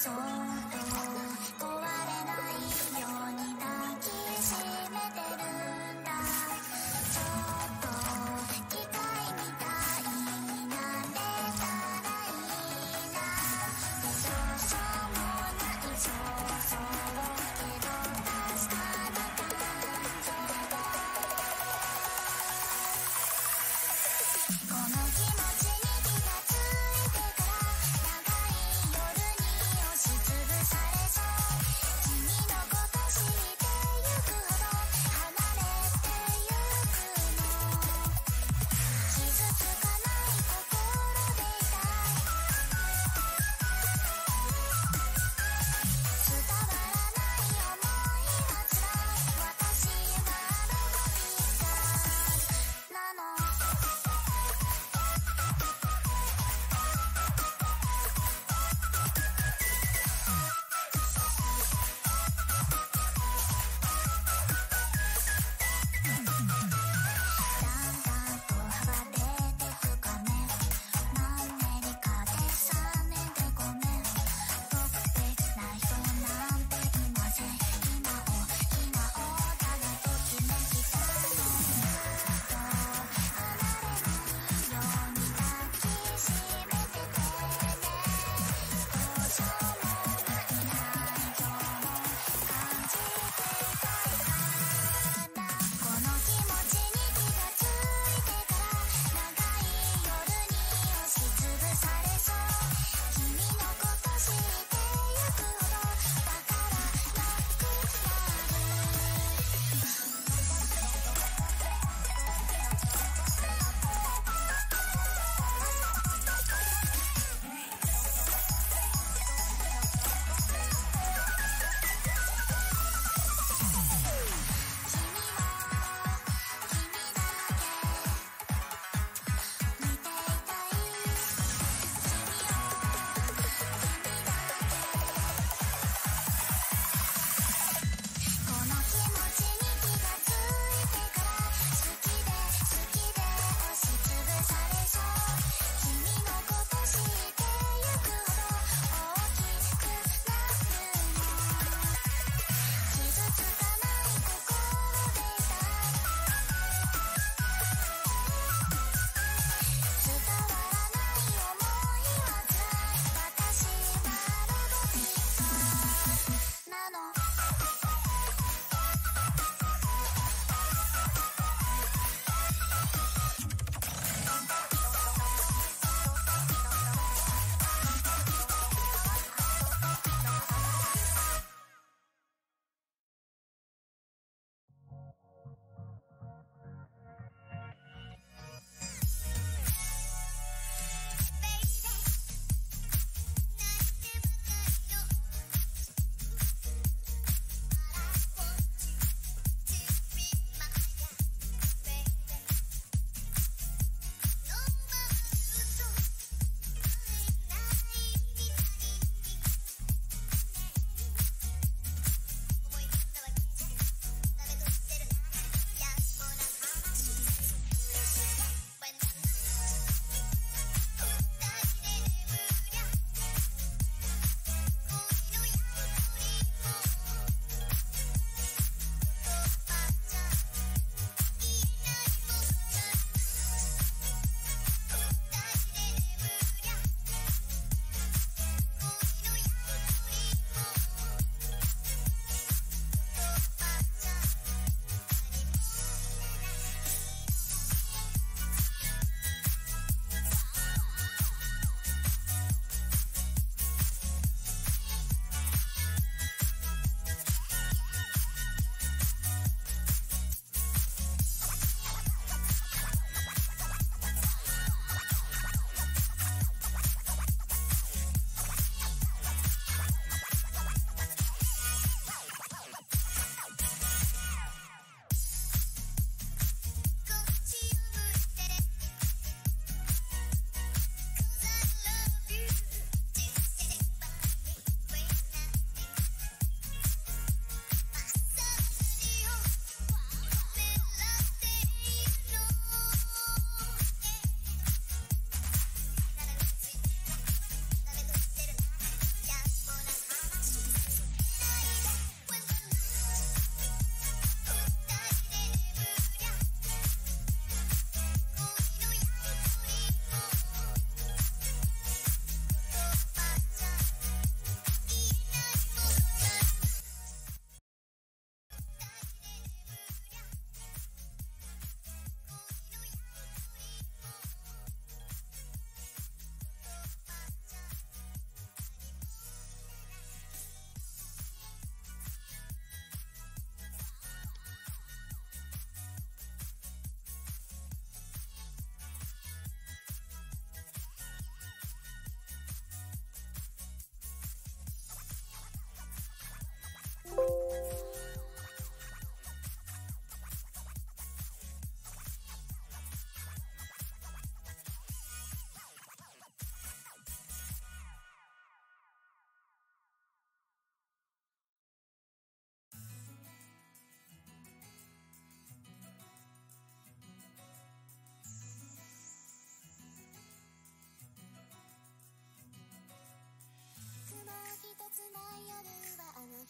そっと壊れないように抱きしめてるんだ。ちょっと機械みたいになれたらいいな。でどうしようもないそうそうけど確かな感情をこの気持ちに気がついてから長い夜に押し付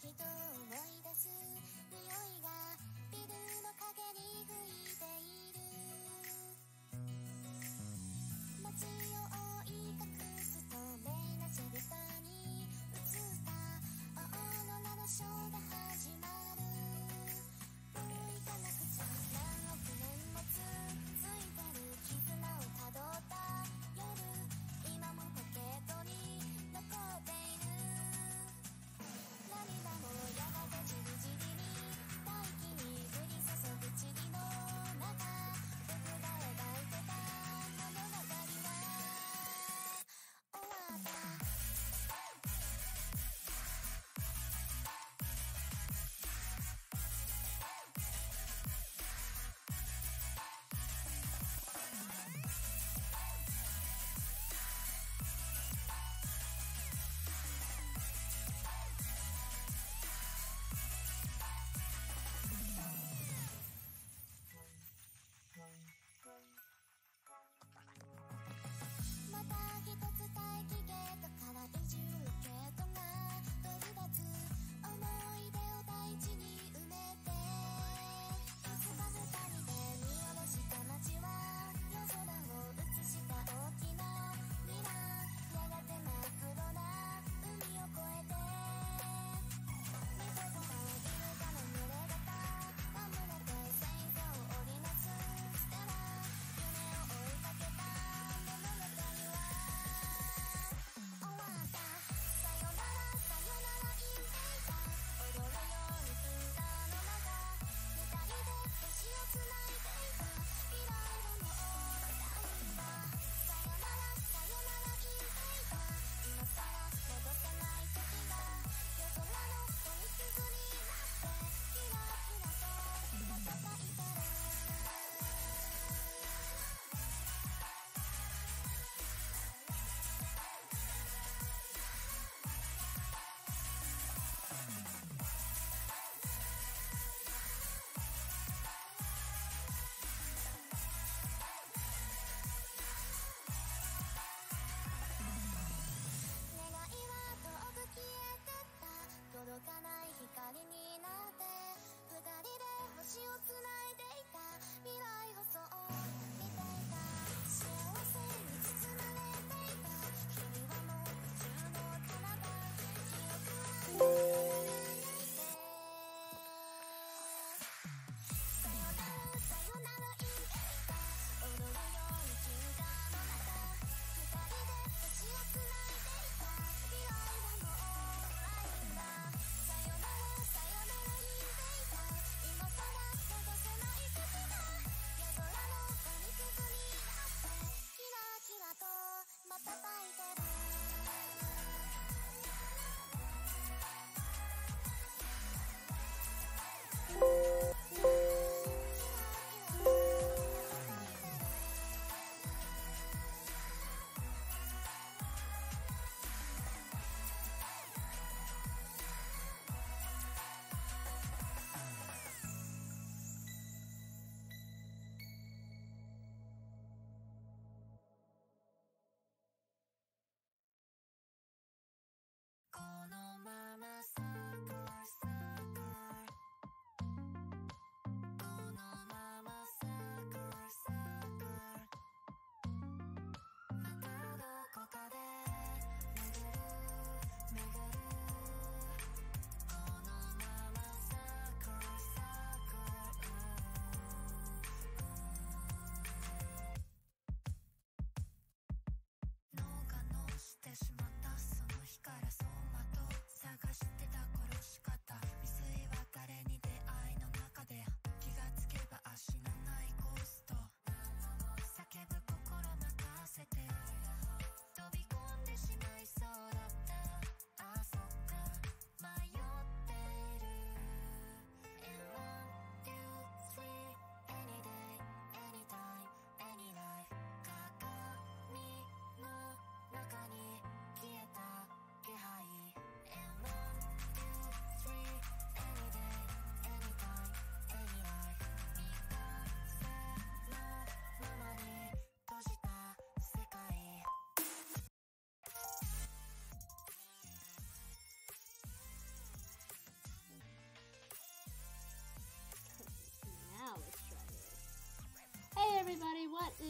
人を思い出す匂いがビルの陰に吹いている。街を覆い隠す透明なシェルターに映った大野なのショーが始まる。もう行かなくちゃ。何億年もついてる絆をたどった夜、今もポケットに残っている。涙もやがてじりじりに大気に降り注ぐ塵の中、僕が描いてた物語は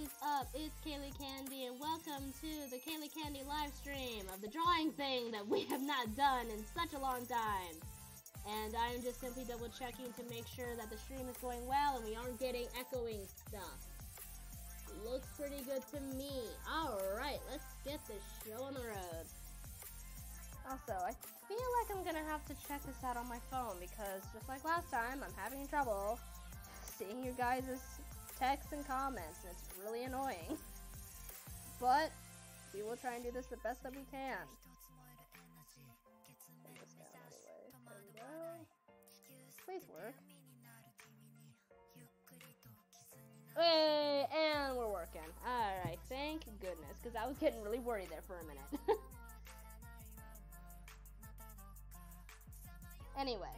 is up? It's Caylee Candy, and welcome to the Caylee Candy live stream of the drawing thing that we have not done in such a long time. And I'm just simply double checking to make sure that the stream is going well and we aren't getting echoing stuff. Looks pretty good to me. Alright, let's get this show on the road. Also, I feel like I'm gonna have to check this out on my phone because just like last time, I'm having trouble seeing your guys' texts and comments, and it's really annoying. But we will try and do this the best that we can. Take this down anyway. There we go. Please work. Hey, and we're working. Alright, thank goodness, because I was getting really worried there for a minute. Anyway.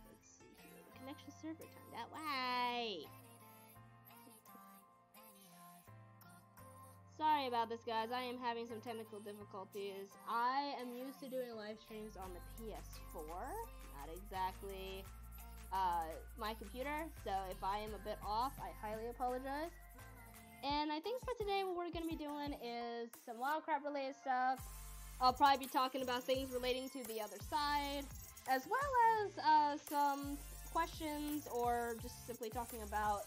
Let's see here. Connection server turned out. Why? Sorry about this, guys. I am having some technical difficulties. I am used to doing live streams on the PS4, not exactly my computer, so if I am a bit off, I highly apologize. And I think for today what we're going to be doing is some Wildcraft related stuff. I'll probably be talking about things relating to the other side, as well as some questions, or just simply talking about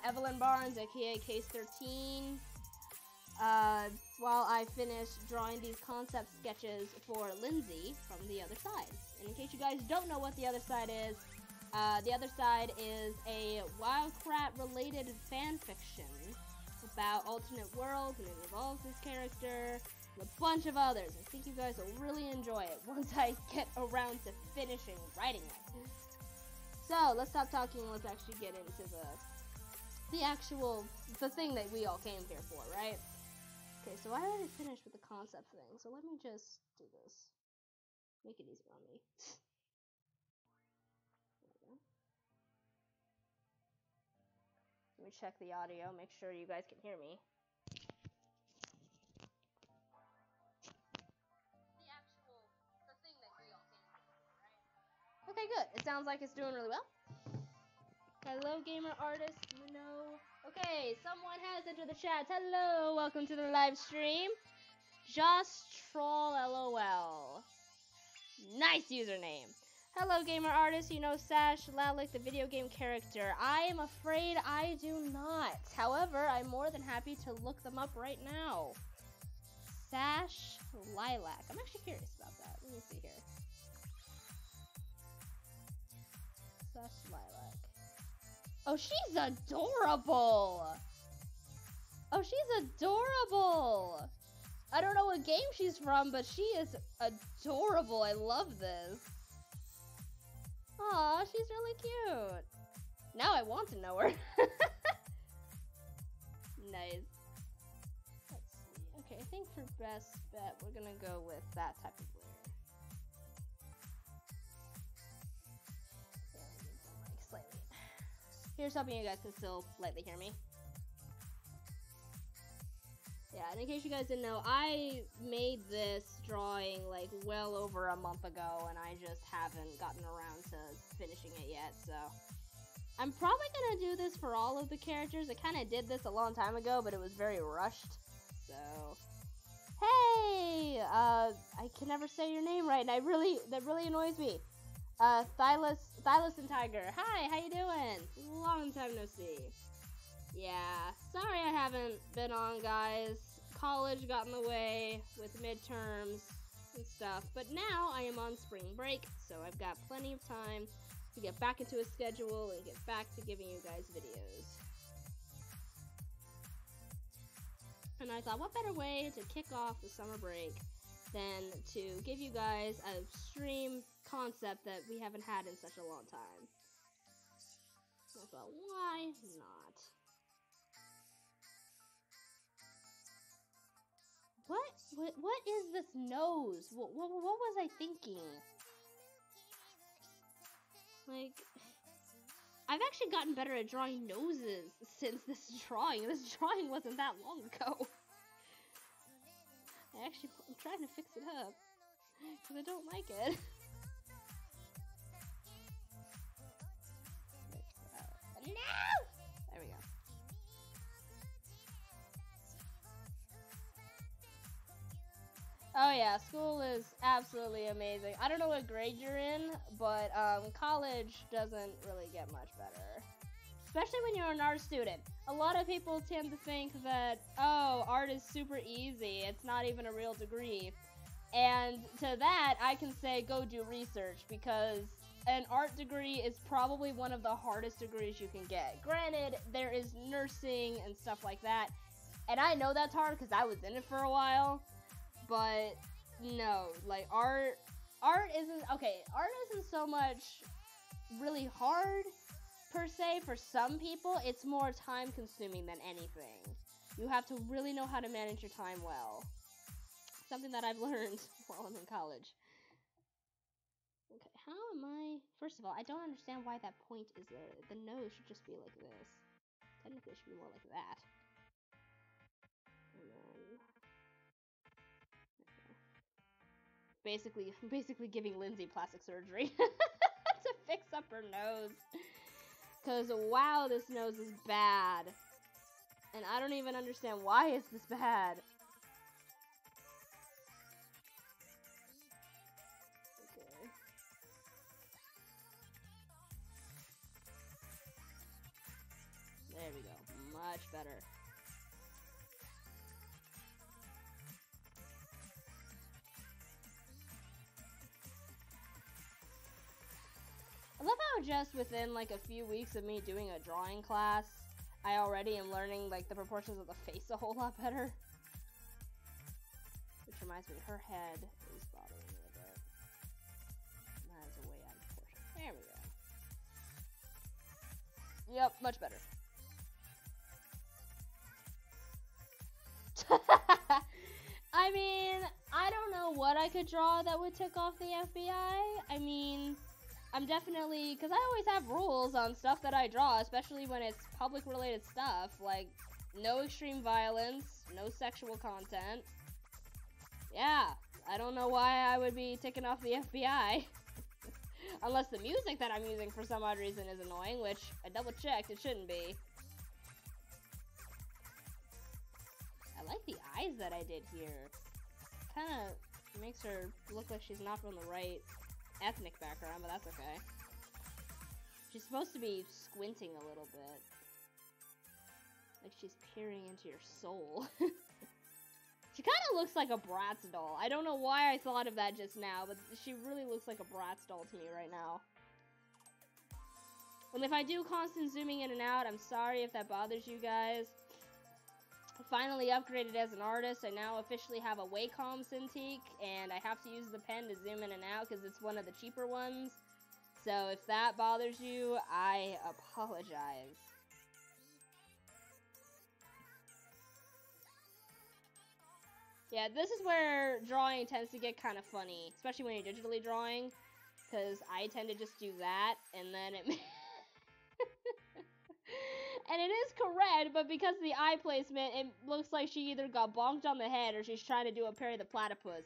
Evelyn Barnes, aka Case 13, while I finish drawing these concept sketches for Lindsay from the other side. And in case you guys don't know what the other side is a Wildcraft related fan fiction about alternate worlds, and it involves this character and a bunch of others. I think you guys will really enjoy it once I get around to finishing writing it. So let's stop talking and let's actually get into the thing that we all came here for, right? Okay, so I already finished with the concept thing, so let me just do this. Make it easier on me. There we go. Let me check the audio, make sure you guys can hear me. The thing that we all came for, right? Okay, good. It sounds like it's doing really well. Hello, gamer artist, you know. Okay, someone has entered the chat. Hello, welcome to the live stream. Just Troll LOL. Nice username. Hello, gamer artist, you know Sash Lalick, the video game character. I am afraid I do not. However, I'm more than happy to look them up right now. Sash Lilac. I'm actually curious about that. Let me see here. Sash Lilac. Oh, she's adorable! Oh, she's adorable! I don't know what game she's from, but she is adorable. I love this. Aw, she's really cute. Now I want to know her. Nice. Let's see. Okay, I think for best bet, we're gonna go with that type of layer. Like slightly. Here's hoping you guys can still lightly hear me. Yeah, and in case you guys didn't know, I made this drawing like well over a month ago, and I just haven't gotten around to finishing it yet, so I'm probably gonna do this for all of the characters. I kind of did this a long time ago, but it was very rushed, so hey, I can never say your name right, and that really annoys me. Thylus and Tiger. Hi, how you doing? Long time no see. Yeah, sorry I haven't been on, guys. College got in the way with midterms and stuff, but now I am on spring break, so I've got plenty of time to get back into a schedule and get back to giving you guys videos. And I thought, what better way to kick off the summer break than to give you guys a stream concept that we haven't had in such a long time. I thought, why not? What is this nose? What was I thinking? Like, I've actually gotten better at drawing noses since this drawing. This drawing wasn't that long ago. I'm trying to fix it up because I don't like it. No! There we go. yeah, school is absolutely amazing. I don't know what grade you're in, but college doesn't really get much better. Especially when you're an art student. A lot of people tend to think that, oh, art is super easy. It's not even a real degree. And to that, I can say go do research, because an art degree is probably one of the hardest degrees you can get. Granted, there is nursing and stuff like that, and I know that's hard because I was in it for a while, but no, like art isn't so much really hard per se. For some people, it's more time consuming than anything. You have to really know how to manage your time well. Something that I've learned while I'm in college. Okay, how am I... First of all, I don't understand why that point is there. The nose should just be like this. Technically, it should be more like that. And then... Okay. Basically giving Lindsay plastic surgery to fix up her nose. Because, wow, this nose is bad. And I don't even understand why it's this bad. Okay. There we go. Much better. I love how just within like a few weeks of me doing a drawing class, I already am learning like the proportions of the face a whole lot better. Which reminds me, her head is bothering me a bit. That is a way out of proportion. There we go. Yep, much better. I mean, I don't know what I could draw that would tick off the FBI. I mean, I'm definitely, because I always have rules on stuff that I draw, especially when it's public related stuff, like no extreme violence, no sexual content. Yeah, I don't know why I would be ticking off the FBI. Unless the music that I'm using for some odd reason is annoying, which I double checked, it shouldn't be. I like the eyes that I did here. Kind of makes her look like she's not from the right ethnic background, but that's okay. She's supposed to be squinting a little bit. Like she's peering into your soul. She kind of looks like a Bratz doll. I don't know why I thought of that just now, but she really looks like a Bratz doll to me right now. And if I do constant zooming in and out, I'm sorry if that bothers you guys. I finally upgraded as an artist. I now officially have a Wacom Cintiq, and I have to use the pen to zoom in and out because it's one of the cheaper ones. So if that bothers you, I apologize. Yeah, this is where drawing tends to get kind of funny, especially when you're digitally drawing, because I tend to just do that, and then it... And it is correct, but because of the eye placement, it looks like she either got bonked on the head or she's trying to do a Perry the Platypus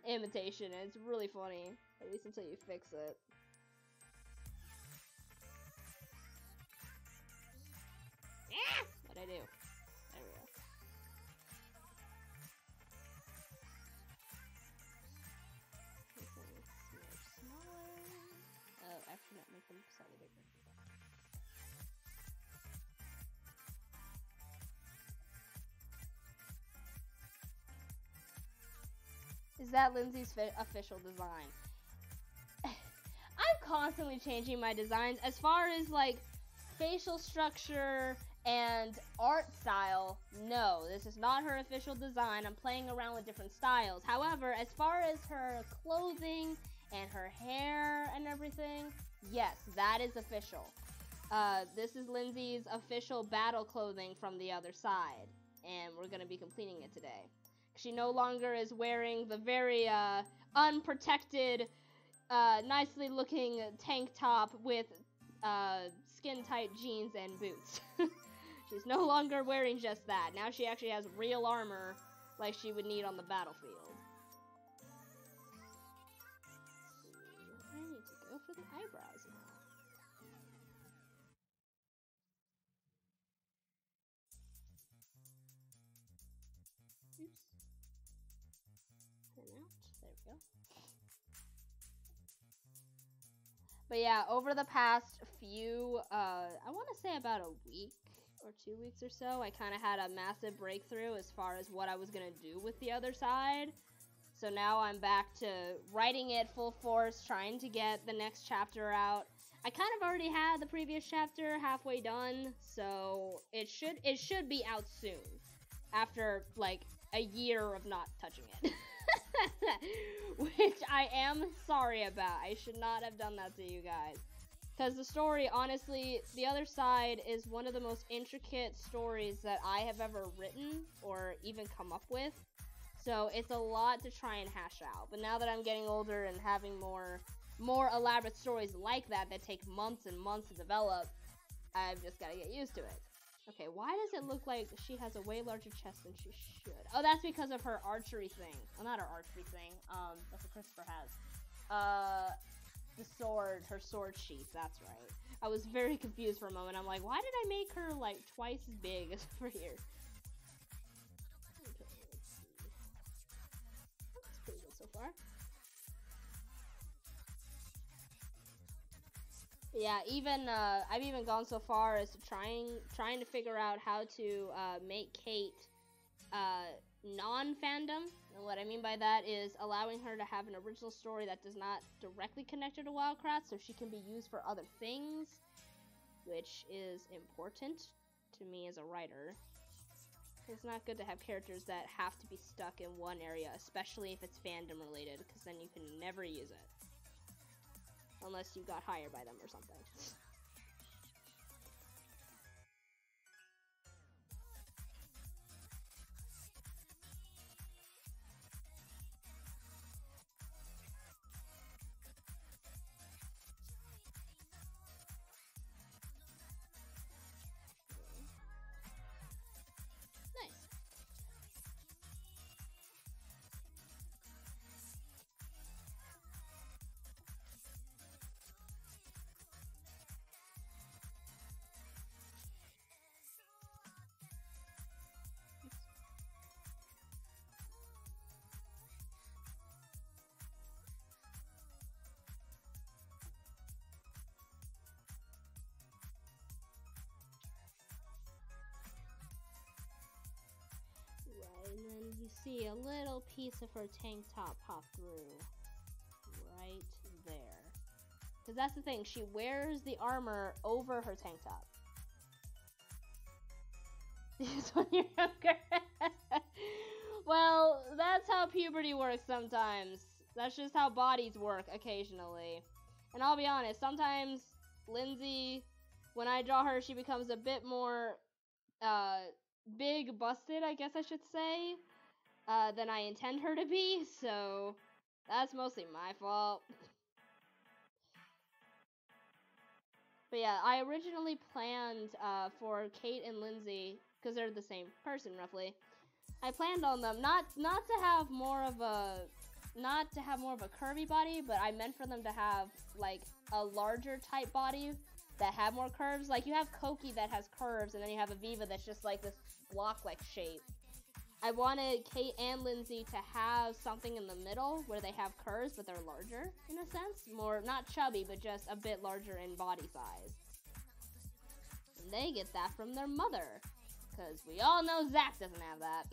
imitation, and it's really funny, at least until you fix it. Yeah! What'd I do? There we go. Smaller. Oh, actually, not make them slightly bigger. Is that Lindsay's official design? I'm constantly changing my designs. As far as, like, facial structure and art style, no, this is not her official design. I'm playing around with different styles. However, as far as her clothing and her hair and everything, yes, that is official. This is Lindsay's official battle clothing from the other side, and we're going to be completing it today. She no longer is wearing the very unprotected, nicely looking tank top with skin-tight jeans and boots. She's no longer wearing just that. Now she actually has real armor like she would need on the battlefield. I need to go for the eyebrows now. Oops. we go. But yeah, over the past few, I want to say about a week or 2 weeks or so, I kind of had a massive breakthrough as far as what I was going to do with the other side. So now I'm back to writing it full force, trying to get the next chapter out. I kind of already had the previous chapter halfway done, so it should be out soon. After like a year of not touching it. Which I am sorry about. I should not have done that to you guys. Because the story, honestly, The Other Side is one of the most intricate stories that I have ever written or even come up with. So it's a lot to try and hash out. But now that I'm getting older and having more elaborate stories like that take months and months to develop, I've just got to get used to it. Okay, why does it look like she has a way larger chest than she should? Oh, that's because of her archery thing. Well, not her archery thing. That's what Christopher has. The sword, her sword sheath, that's right. I was very confused for a moment. I'm like, why did I make her, like, twice as big as over here? Okay, let's see. That's pretty good so far. Yeah, I've even gone so far as to trying to figure out how to make Kate non-fandom. And what I mean by that is allowing her to have an original story that does not directly connect her to Wildcraft, so she can be used for other things, which is important to me as a writer. It's not good to have characters that have to be stuck in one area, especially if it's fandom related, because then you can never use it. Unless you got hired by them or something. Nice. Right, and then you see a little piece of her tank top pop through. Right there. Because that's the thing, she wears the armor over her tank top. It's when you're younger. Well, that's how puberty works sometimes. That's just how bodies work occasionally. And I'll be honest, sometimes Lindsay, when I draw her, she becomes a bit more, big busted, I guess I should say, than I intend her to be, so that's mostly my fault. But yeah, I originally planned for Kate and Lindsay, because they're the same person roughly. I planned on them not to have more of a curvy body, but I meant for them to have like a larger type body that have more curves. Like you have Koki that has curves, and then you have Aviva that's just like this block-like shape. I wanted Kate and Lindsay to have something in the middle where they have curves, but they're larger in a sense. More, not chubby, but just a bit larger in body size. And they get that from their mother, because we all know Zach doesn't have that.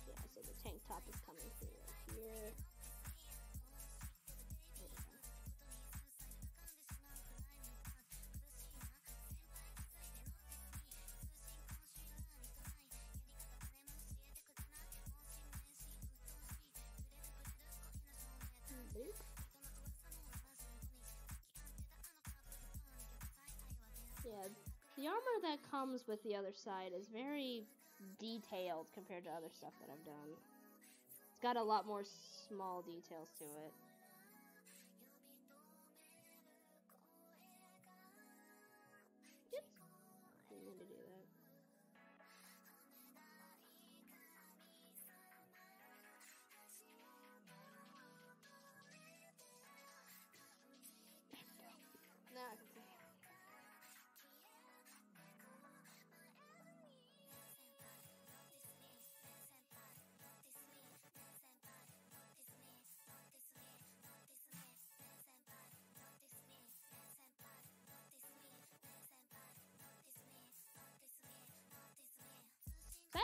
Yeah, so the tank top is coming through right here. Yeah, the armor that comes with The Other Side is very detailed compared to other stuff that I've done. It's got a lot more small details to it. Yep. I didn't mean to do that. Now I can see.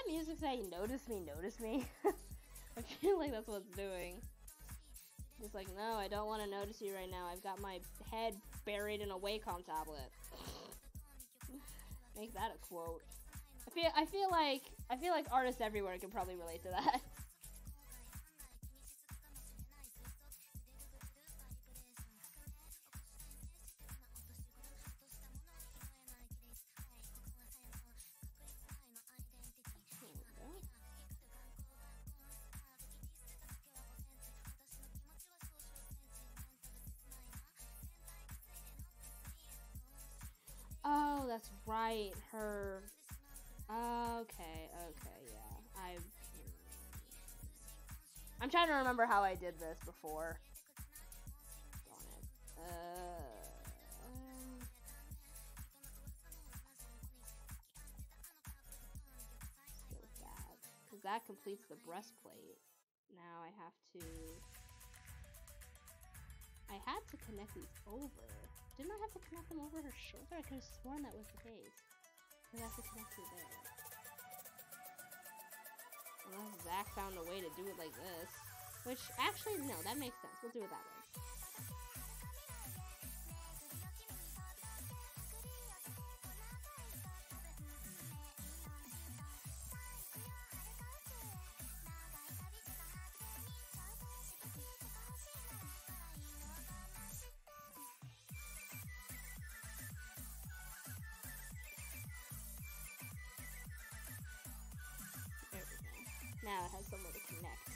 music say notice me, notice me? I feel like that's what it's doing. It's like, no, I don't want to notice you right now. I've got my head buried in a Wacom tablet. Make that a quote. I feel like artists everywhere can probably relate to that. Oh, that's right. Her. Okay, yeah. I'm trying to remember how I did this before. Darn it. Go with that. Because that completes the breastplate. Now I have to. I had to connect these over. Didn't I have to connect them over her shoulder? I could have sworn that was the case. I have to connect it there. Unless Zach found a way to do it like this. Which, actually, no, that makes sense. We'll do it that way. Now it has somewhere to connect.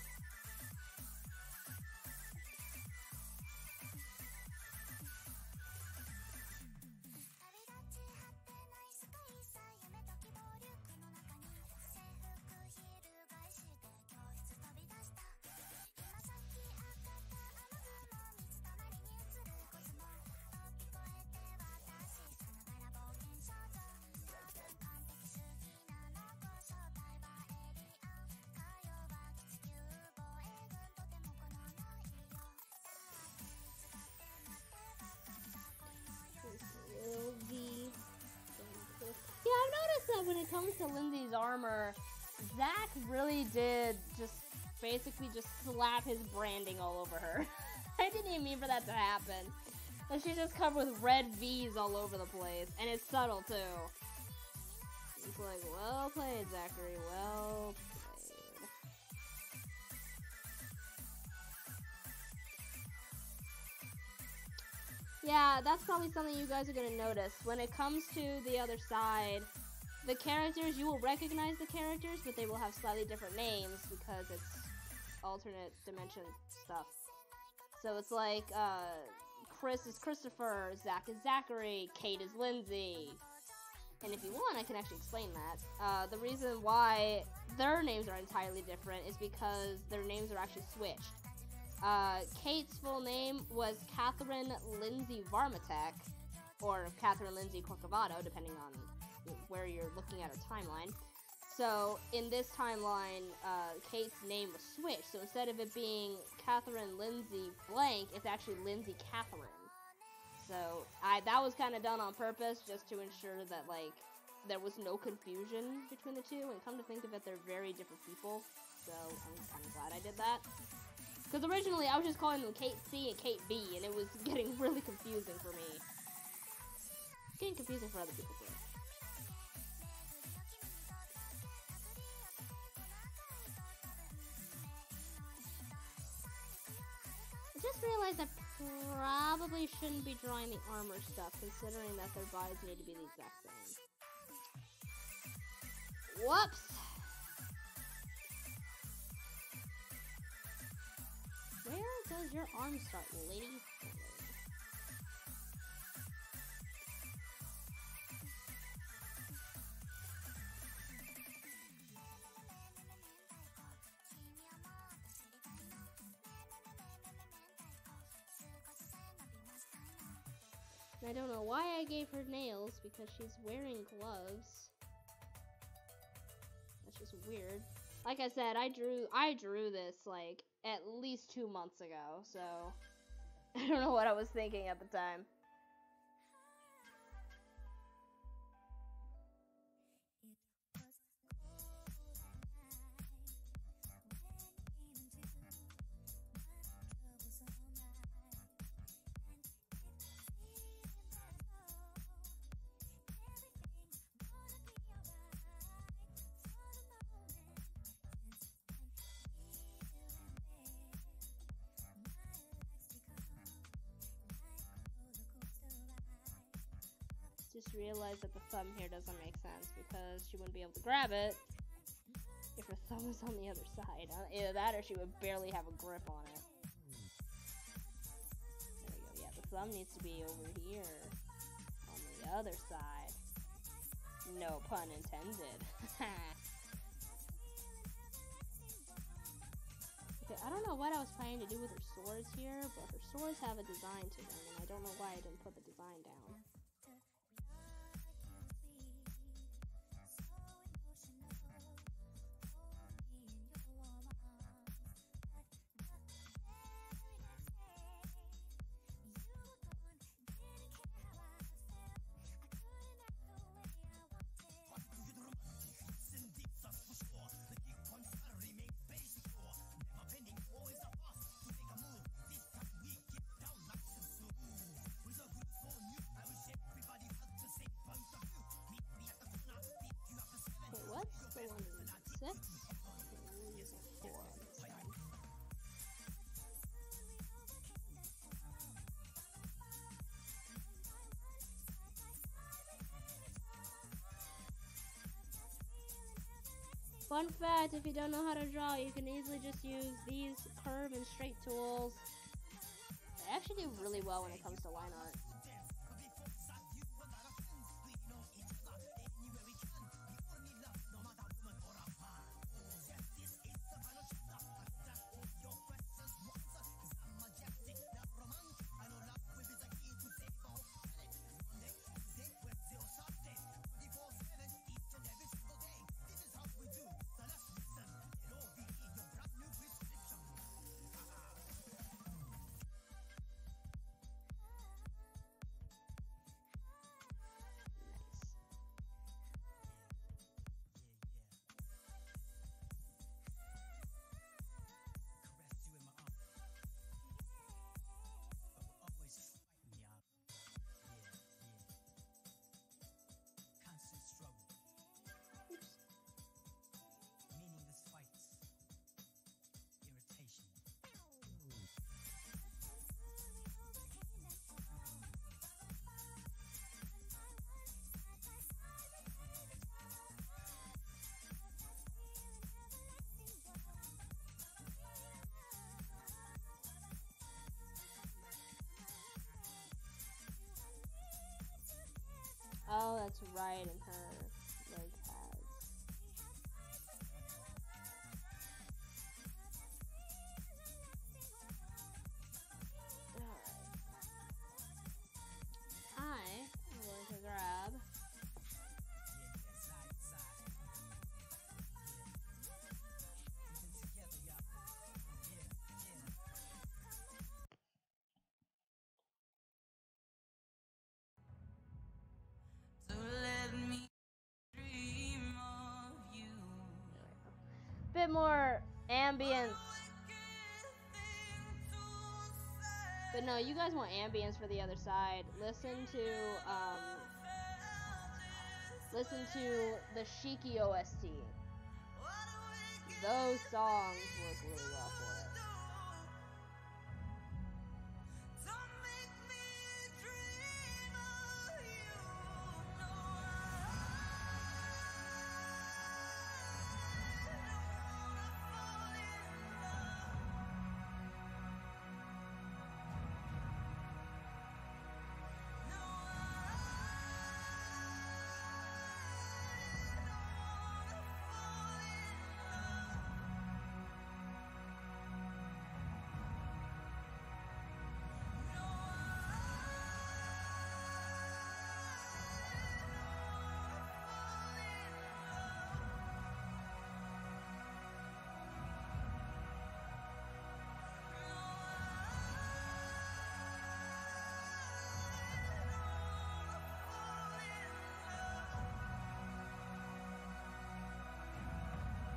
Yeah, I've noticed that when it comes to Lindsay's armor, Zach really did just basically just slap his branding all over her. I didn't even mean for that to happen. And she's just covered with red V's all over the place, and it's subtle too. It's like, well played, Zachary, well played. Yeah, that's probably something you guys are gonna notice. When it comes to the other side, the characters, you will recognize the characters, but they will have slightly different names because it's alternate dimension stuff. So it's like, Chris is Christopher, Zach is Zachary, Kate is Lindsay. And if you want, I can actually explain that. The reason why their names are entirely different is because their names are actually switched. Kate's full name was Catherine Lindsay Varmatek, or Catherine Lindsay Corcovado, depending on where you're looking at her timeline. So, in this timeline, Kate's name was switched, so instead of it being Catherine Lindsay blank, it's actually Lindsay Catherine. So, that was kind of done on purpose, just to ensure that, like, there was no confusion between the two, and come to think of it, they're very different people, so I'm kind of glad I did that. Because originally, I was just calling them Kate C and Kate B, and it was getting really confusing for me. It's getting confusing for other people, too. I just realized I probably shouldn't be drawing the armor stuff, considering that their bodies need to be the exact same. Whoops! Where does your arm start, lady? I don't know why I gave her nails, because she's wearing gloves. That's just weird. Like I said, I drew this, like, at least 2 months ago, so I don't know what I was thinking at the time. just realized that the thumb here doesn't make sense because she wouldn't be able to grab it if her thumb was on the other side. Either that or she would barely have a grip on it. There we go. Yeah, the thumb needs to be over here on the other side. No pun intended. Okay, I don't know what I was planning to do with her swords here, but her swords have a design to them, and I don't know why I didn't put the design down. What's the one in 6? And use a 4 on this side. Fun fact, if you don't know how to draw, you can easily just use these curve and straight tools. They actually do really well when it comes to line art. Oh, that's right, and her leg pads. Alright. I'm going to grab bit more ambience. But no, you guys want ambience for the other side. Listen to the Shiki OST. Those songs work really well for it.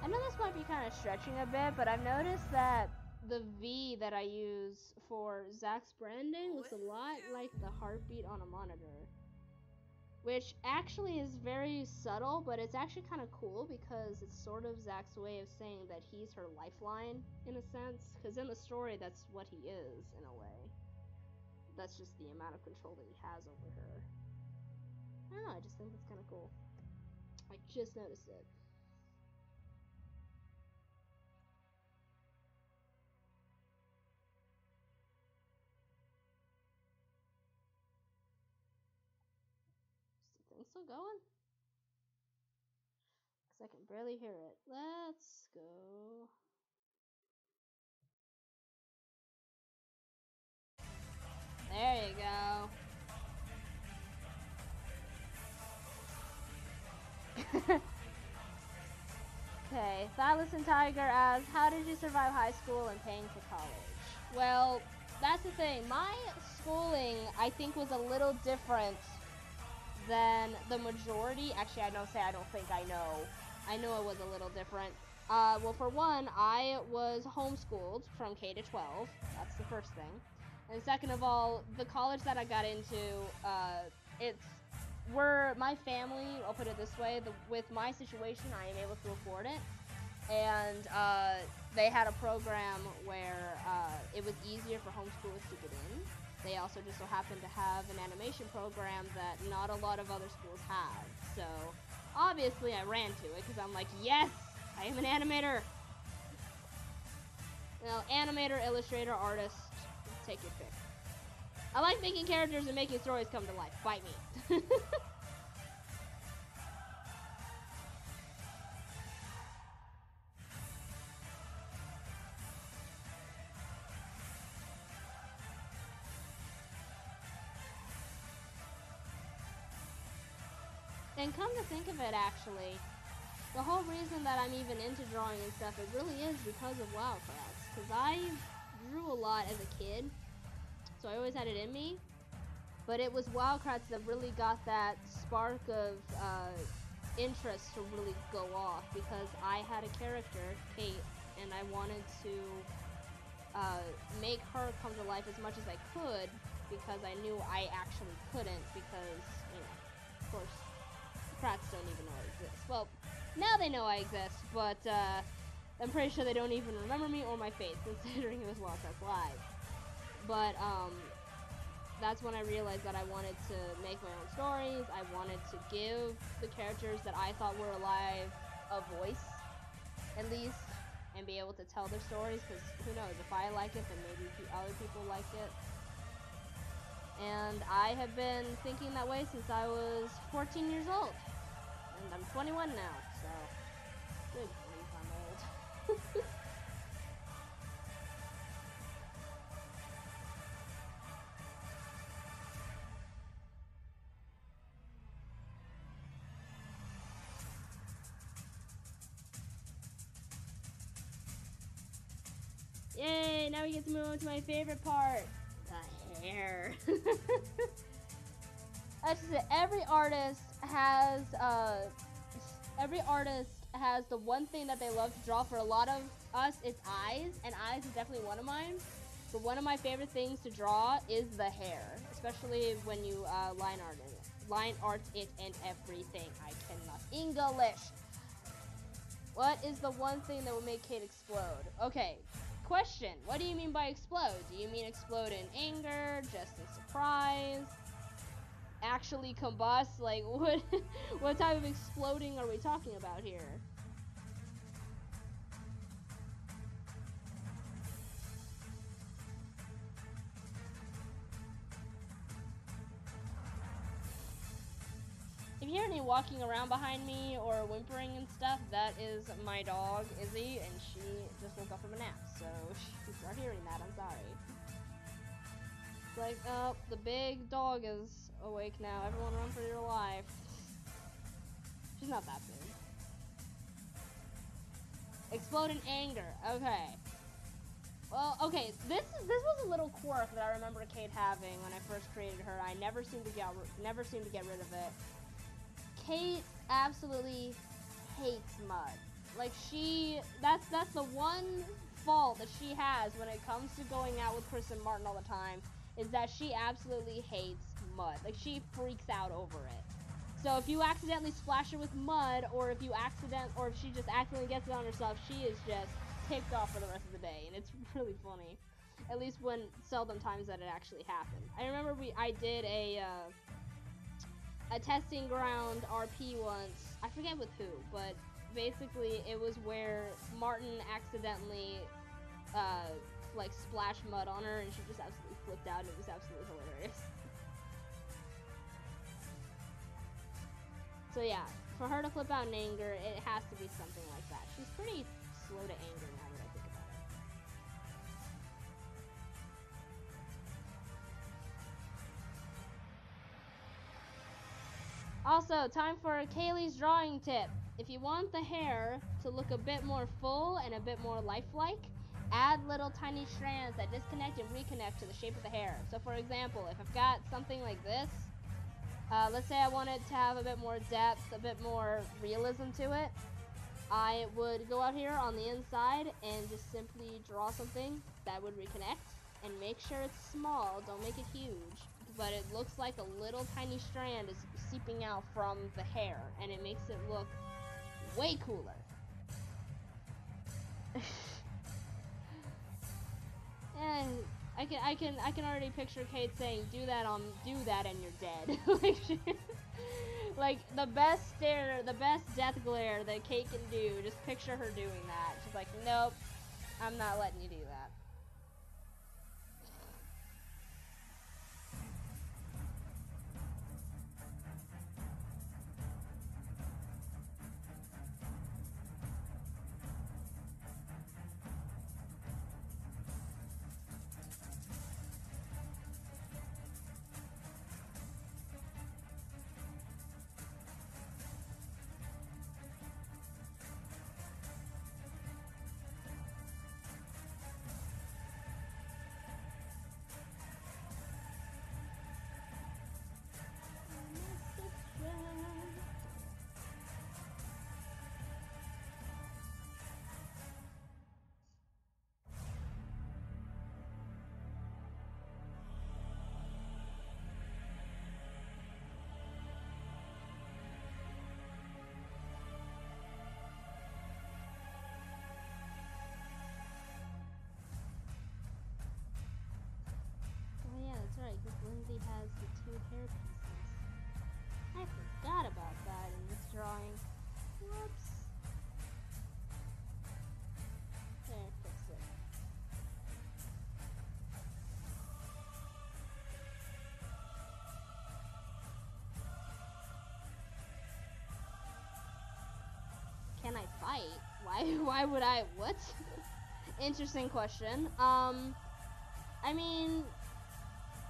I know this might be kind of stretching a bit, but I've noticed that the V that I use for Zach's branding looks a lot like the heartbeat on a monitor. Which actually is very subtle, but it's actually kind of cool because it's sort of Zach's way of saying that he's her lifeline, in a sense. Because in the story, that's what he is, in a way. That's just the amount of control that he has over her. I don't know, I just think it's kind of cool. I just noticed it. Is the thing still going? Because I can barely hear it. Let's go. There you go. Okay, Silas and Tiger asks, how did you survive high school and paying for college? Well, that's the thing. My schooling, I think, was a little different than the majority. Actually, I don't say I don't think I know. I know it was a little different. Well, for one, I was homeschooled from K to 12. That's the first thing. And second of all, the college that I got into, my family, I'll put it this way, with my situation, I am able to afford it. And they had a program where it was easier for homeschoolers to get in. They also just so happened to have an animation program that not a lot of other schools have. So obviously I ran to it because I'm like, yes, I am an animator. Now, animator, illustrator, artist, take your pick. I like making characters and making stories come to life. Bite me. And come to think of it, actually, the whole reason that I'm even into drawing and stuff, it really is because of Wildcrafts. Because I drew a lot as a kid, so I always had it in me. But it was Wildcrafts that really got that spark of interest to really go off, because I had a character, Kate, and I wanted to make her come to life as much as I could, because I knew I actually couldn't, because, you know, of course, Kratts don't even know I exist. Well, now they know I exist, but I'm pretty sure they don't even remember me or my face, considering it was Wildcrafts Live. But that's when I realized that I wanted to make my own stories. I wanted to give the characters that I thought were alive a voice, at least, and be able to tell their stories, because who knows, if I like it, then maybe other people like it. And I have been thinking that way since I was 14 years old. And I'm 21 now, so good grief, I'm old. Yay, now we get to move on to my favorite part, the hair. That's just it. Every artist has the one thing that they love to draw. For a lot of us, it's eyes, and eyes is definitely one of mine. But one of my favorite things to draw is the hair, especially when you line art it and everything. I cannot English. What is the one thing that would make Kate explode? Okay, question. What do you mean by explode? Do you mean explode in anger, just in surprise, actually combust? Like, what type of exploding are we talking about here? If you hear any walking around behind me or whimpering and stuff, that is my dog, Izzy, and she just woke up from a nap, so if you start hearing that, I'm sorry. It's like, oh, the big dog is awake now. Everyone run for your life. She's not that big. Explode in anger. Okay. Well, okay, this was a little quirk that I remember Kate having when I first created her. I never seemed to get rid of it. Kate absolutely hates mud. Like, that's the one fault that she has when it comes to going out with Chris and Martin all the time, is that she absolutely hates mud. Like, she freaks out over it. So if you accidentally splash her with mud, or if she just accidentally gets it on herself, she is just ticked off for the rest of the day, and it's really funny. At least when seldom times that it actually happened. I remember I did a testing ground RP once. I forget with who, but basically it was where Martin accidentally like splashed mud on her and she just absolutely flipped out and it was absolutely hilarious. So yeah, for her to flip out in anger, it has to be something like that. She's pretty slow to anger now that I think about it. Also, time for Caylee's drawing tip. If you want the hair to look a bit more full and a bit more lifelike, add little tiny strands that disconnect and reconnect to the shape of the hair. So for example, if I've got something like this, let's say I wanted to have a bit more depth, a bit more realism to it, I would go out here on the inside and just simply draw something that would reconnect and make sure it's small, don't make it huge, but it looks like a little tiny strand is seeping out from the hair and it makes it look way cooler. And I can already picture Kate saying, do that and you're dead. Like the best stare, the best death glare that Kate can do, just picture her doing that. She's like, nope, I'm not letting you do that. That's right, because Lindsay has the 2 hair pieces. I forgot about that in this drawing. Whoops. There, fix it. Can I fight? Why would I, what? Interesting question. I mean,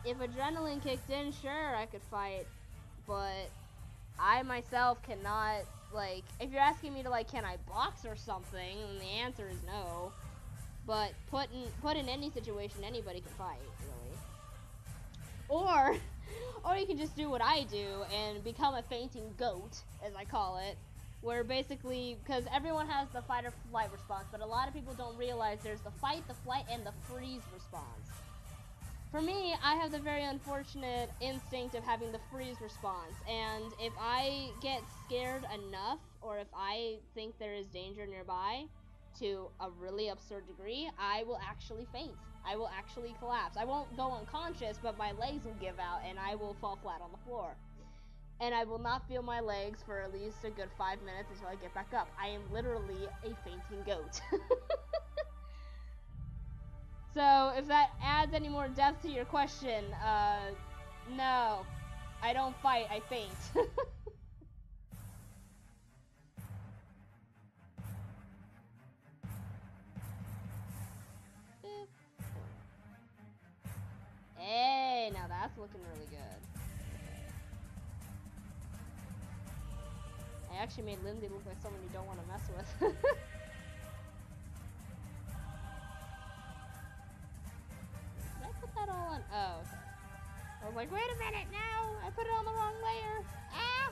if adrenaline kicked in, sure, I could fight, but I myself cannot, like, if you're asking me to, like, can I box or something, then the answer is no. But put in any situation, anybody can fight, really. Or you can just do what I do and become a fainting goat, as I call it, where basically, because everyone has the fight or flight response, but a lot of people don't realize there's the fight, the flight, and the freeze response. For me, I have the very unfortunate instinct of having the freeze response, and if I get scared enough, or if I think there is danger nearby, to a really absurd degree, I will actually faint. I will actually collapse. I won't go unconscious, but my legs will give out, and I will fall flat on the floor. And I will not feel my legs for at least a good 5 minutes until I get back up. I am literally a fainting goat. So, if that adds any more depth to your question, no. I don't fight, I faint. Hey, now that's looking really good. I actually made Lindsay look like someone you don't want to mess with. That all on? Oh, okay. I was like, wait a minute, no! I put it on the wrong layer! Ah!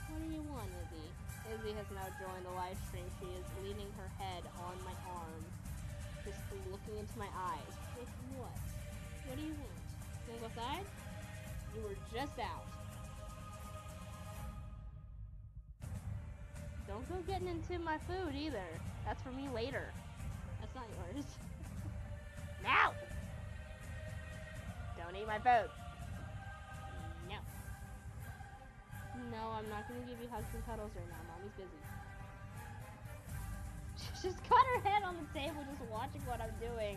What do you want, Izzy? Izzy has now joined the live stream. She is leaning her head on my arm, just looking into my eyes. With what? What do you want? You wanna go outside? You were just out. Don't go getting into my food either. That's for me later. That's not yours. No! Don't eat my food. No, I'm not gonna give you hugs and cuddles right now. Mommy's busy. She's got her head on the table just watching what I'm doing.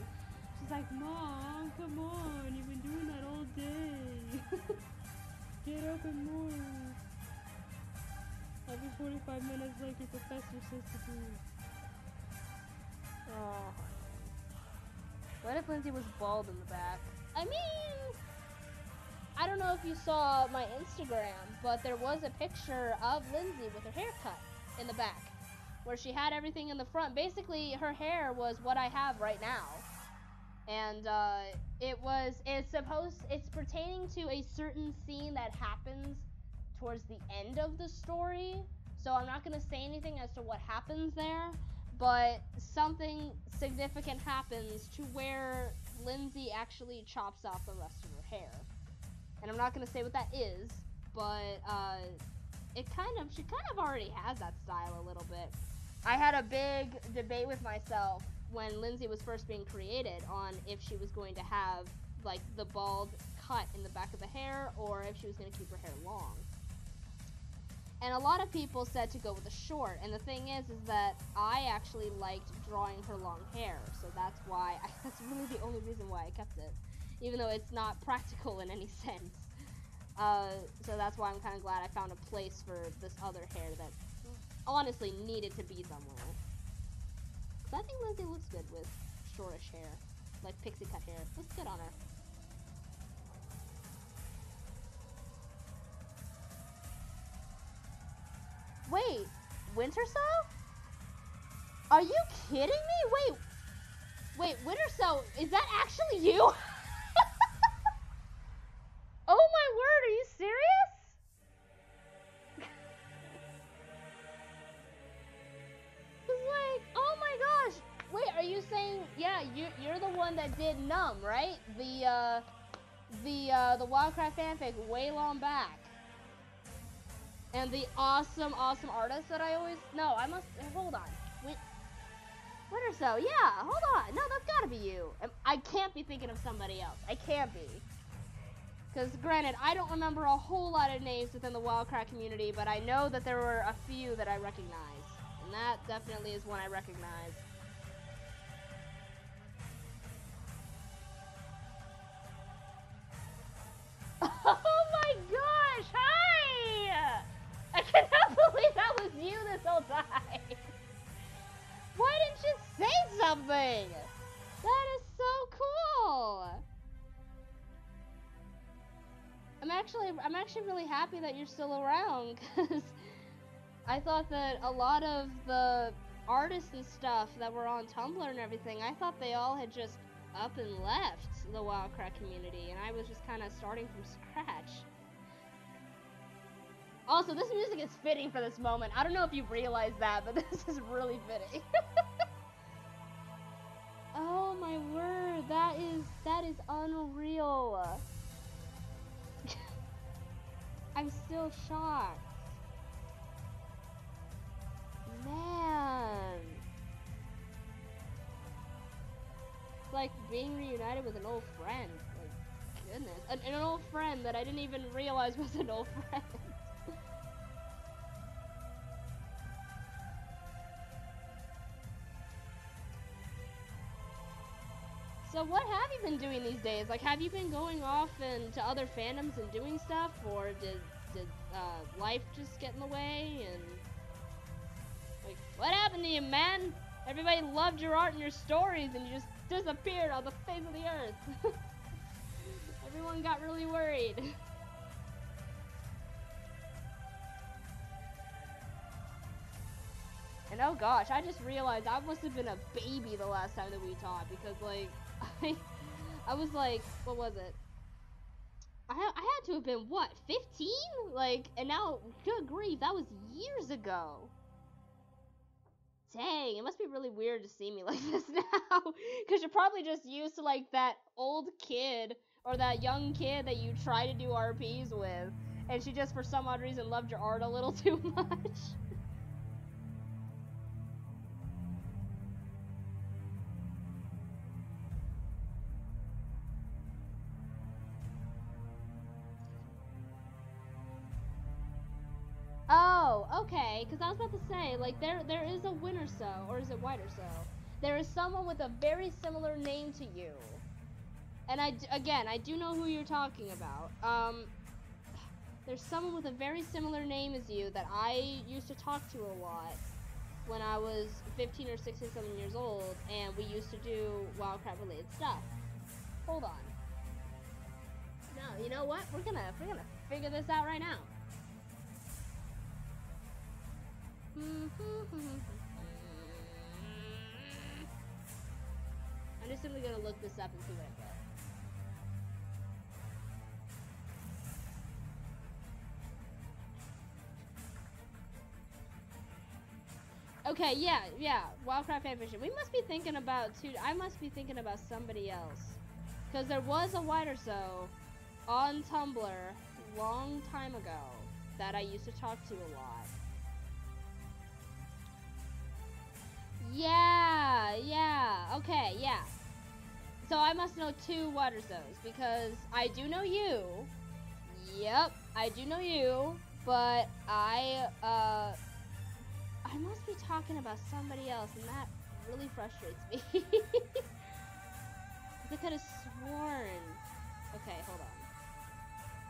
She's like, Mom, come on. You've been doing that all day. Get up and move. Every 45 minutes like your professor says to do. Oh. What if Lindsay was bald in the back? I mean, I don't know if you saw my Instagram, but there was a picture of Lindsay with her hair cut in the back, where she had everything in the front. Basically, her hair was what I have right now. And it's pertaining to a certain scene that happens towards the end of the story. So I'm not gonna say anything as to what happens there, but something significant happens to where Lindsay actually chops off the rest of her hair. And I'm not gonna say what that is, but she kind of already has that style a little bit. I had a big debate with myself when Lindsay was first being created on if she was going to have like the bald cut in the back of the hair or if she was going to keep her hair long. And a lot of people said to go with the short, and the thing is that I actually liked drawing her long hair, so that's really the only reason why I kept it, even though it's not practical in any sense. So that's why I'm kind of glad I found a place for this other hair that honestly needed to be somewhere. Because I think Lindsay looks good with shortish hair, like pixie cut hair. Looks good on her. Wait, Winter Cell? Are you kidding me? Wait, Winter Cell, is that actually you? Oh my word, are you serious? It's like, oh my gosh. Wait, are you saying, yeah, you're the one that did Numb, right? The Wildcraft fanfic way long back. And the awesome artist that I always... No, I must... Hold on. Winter Cell, yeah, hold on. No, that's gotta be you. I can't be thinking of somebody else. I can't be. Because, granted, I don't remember a whole lot of names within the Wildcraft community, but I know that there were a few that I recognize. And that definitely is one I recognize. Oh my gosh, hi! I cannot believe that was you this whole time. Why didn't you say something? That is so cool. I'm actually really happy that you're still around, because I thought that a lot of the artists and stuff that were on Tumblr and everything, I thought they all had just up and left the Wildcraft community, and I was just kind of starting from scratch. Also, this music is fitting for this moment. I don't know if you realize that, but this is really fitting. Oh my word, that is unreal. I'm still shocked. Man. It's like being reunited with an old friend. Like, goodness. An old friend that I didn't even realize was an old friend. So what have you been doing these days? Like, have you been going off to other fandoms and doing stuff, or did life just get in the way? And like, what happened to you, man? Everybody loved your art and your stories, and you just disappeared on the face of the earth. Everyone got really worried. And oh gosh, I just realized I must have been a baby the last time that we talked, because like, I was like, what was it? I had to have been, what, 15? Like, and now, good grief, that was years ago. Dang, it must be really weird to see me like this now. Because you're probably just used to, like, that old kid, or that young kid that you try to do RPs with, and she just, for some odd reason, loved your art a little too much. Oh, okay, because I was about to say, like, there is a Winter So, or is it Whiter So? There is someone with a very similar name to you. And again, I do know who you're talking about. There's someone with a very similar name as you that I used to talk to a lot when I was 15 or 16, 7 years old, and we used to do Wildcraft related stuff. Hold on. No, you know what? We're gonna figure this out right now. I'm just simply gonna look this up and see what I get. Okay, yeah, Wildcraft fanfiction. We must be thinking about I must be thinking about somebody else. Because there was a Whiter So on Tumblr long time ago that I used to talk to a lot. Yeah, okay, yeah. So I must know two Whiter So's because I do know you. Yep, I do know you, but I must be talking about somebody else, and that really frustrates me. I could have sworn. Okay, hold on.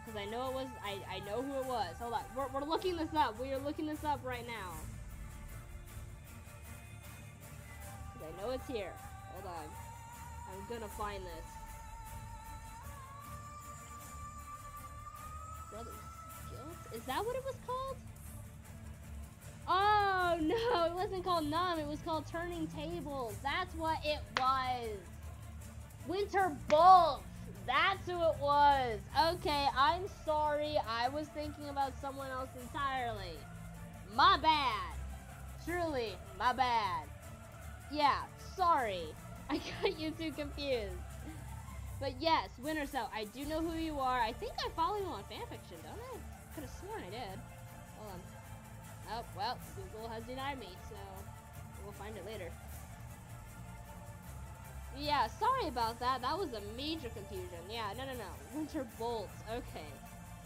Because I know it was, I know who it was. Hold on, we're looking this up. We are looking this up right now. Because I know it's here. Hold on. I'm gonna find this. Brothers Guild? Is that what it was called? Oh, no, it wasn't called Numb. It was called Turning Tables. That's what it was. Winter Bolts. That's who it was. Okay, I'm sorry. I was thinking about someone else entirely. My bad. Truly, my bad. Yeah, sorry. I got you two confused. But yes, Winter So. I do know who you are. I think I follow you on fanfiction, don't I? Could have sworn I did. Hold on. Oh, well, Google has denied me, so we'll find it later. Yeah, sorry about that. That was a major confusion. Yeah, no. Winter Bolts. Okay.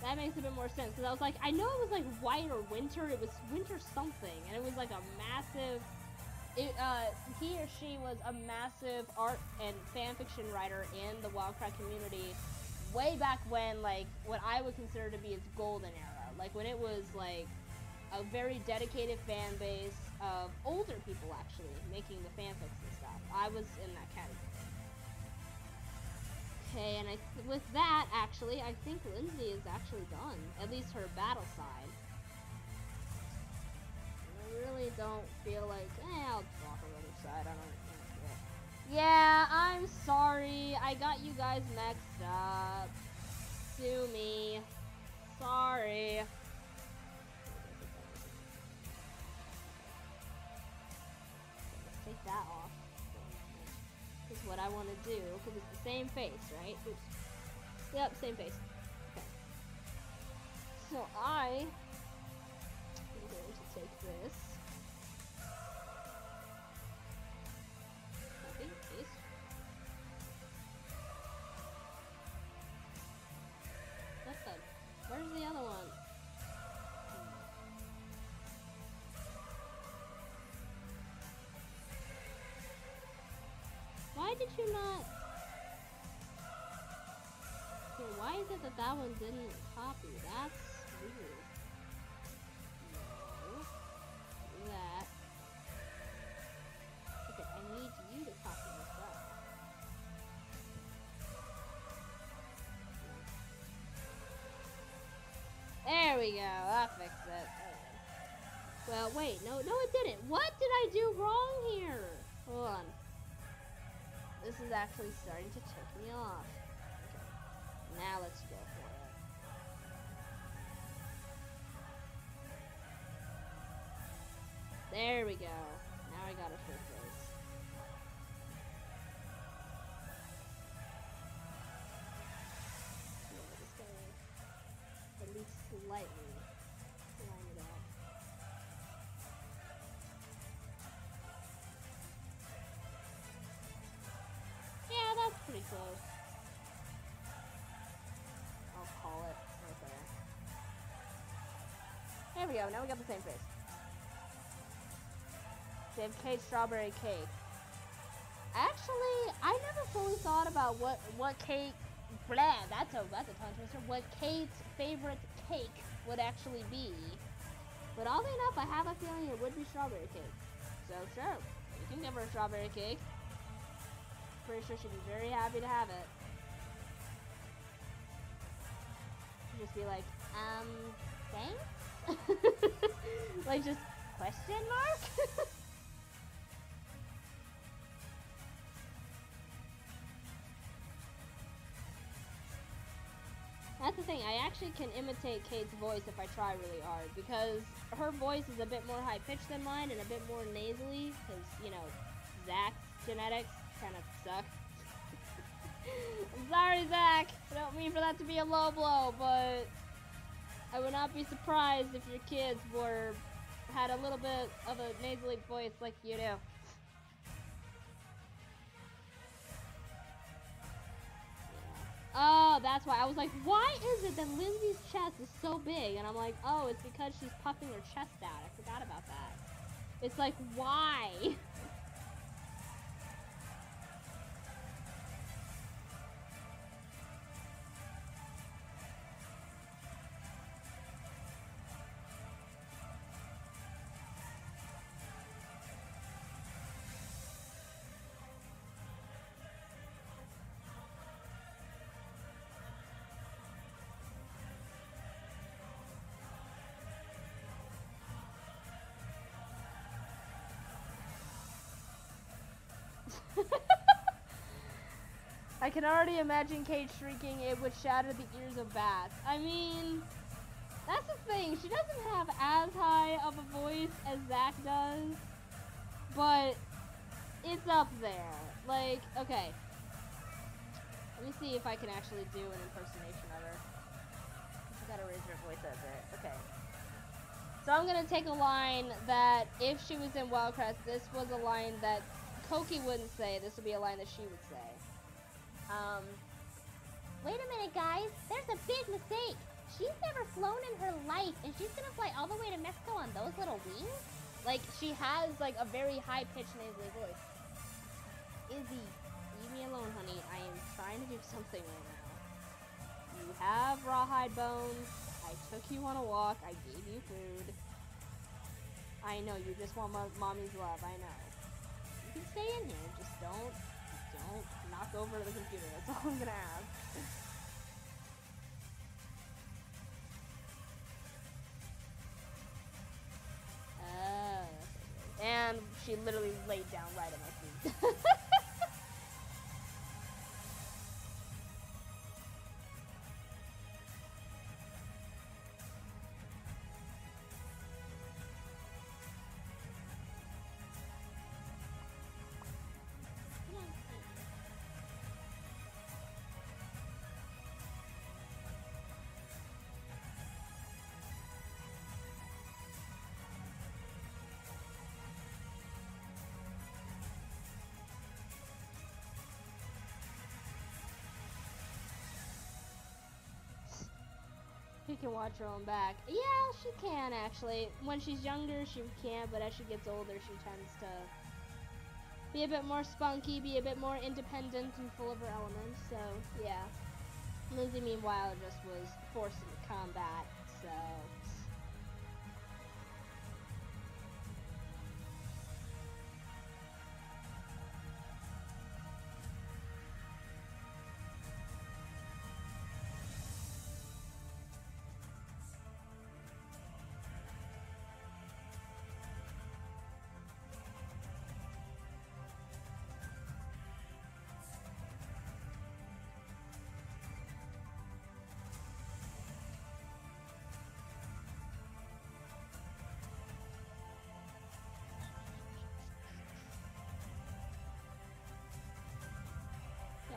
That makes a bit more sense. Because I was like, I know it was like white or winter. It was winter something. And it was like a massive... he or she was a massive art and fanfiction writer in the Wildcraft community way back when, like, what I would consider to be its golden era. Like, when it was, like, a very dedicated fan base of older people, actually, making the fanfics and stuff. I was in that category. Okay, and with that, actually, I think Lindsay is actually done. At least her battle side. I really don't feel like, I'll drop her other side. I don't feel. Yeah, I'm sorry. I got you guys mixed up. Sue me. Sorry. Let's take that off. This is what I want to do, because it's the same face, right? Oops. Yep, same face. Okay. So I'm going to take this. Copy, paste. What the? Where's the other one? Why did you not? Okay, why is it that one didn't copy? That's weird. No. That. Okay, I need you to copy this up. There we go. That fixed it. Well, wait. No, it didn't. What did I do wrong here? Hold on. This is actually starting to tick me off. Okay, now let's go for it. There we go. Now I got a full face. Yeah, just gotta at least slightly line it up. Yeah, that's pretty close. I'll call it right there. There we go. Now we got the same face. They have Kate's strawberry cake. Actually, I never fully thought about what Kate. Blah, that's a tongue twister. What Kate's favorite cake would actually be. But oddly enough, I have a feeling it would be strawberry cake. So sure, you can give her a strawberry cake. Pretty sure she'd be very happy to have it. She'd just be like, thanks? Like, just question mark? That's the thing, I actually can imitate Kate's voice if I try really hard, because her voice is a bit more high-pitched than mine and a bit more nasally, because, you know, Zach's genetics kind of suck. I'm sorry, Zach. I don't mean for that to be a low blow, but I would not be surprised if your kids had a little bit of a nasally voice like you do. Oh, that's why. I was like, why is it that Lindsay's chest is so big? And I'm like, oh, it's because she's puffing her chest out. I forgot about that. It's like, why? I can already imagine Kate shrieking, it would shatter the ears of bats. I mean, that's the thing. She doesn't have as high of a voice as Zach does, but it's up there. Like, okay. Let me see if I can actually do an impersonation of her. I gotta raise her voice a bit. Okay. So I'm gonna take a line that, if she was in Wildcrest, this was a line that Koki wouldn't say. This would be a line that she would say. Wait a minute, guys. There's a big mistake. She's never flown in her life, and she's gonna fly all the way to Mexico on those little wings? Like, she has, like, a very high-pitched nasally voice. Izzy, leave me alone, honey. I am trying to do something right now. You have rawhide bones. I took you on a walk. I gave you food. I know, you just want mommy's love. I know. You can stay in here. Just don't knock over the computer. That's all I'm gonna ask. And she literally laid down right at my feet. She can watch her own back. Yeah, she can actually. When she's younger, she can't, but as she gets older, she tends to be a bit more spunky, be a bit more independent and full of her element, so yeah. Lindsay, meanwhile, just was forced into combat, so...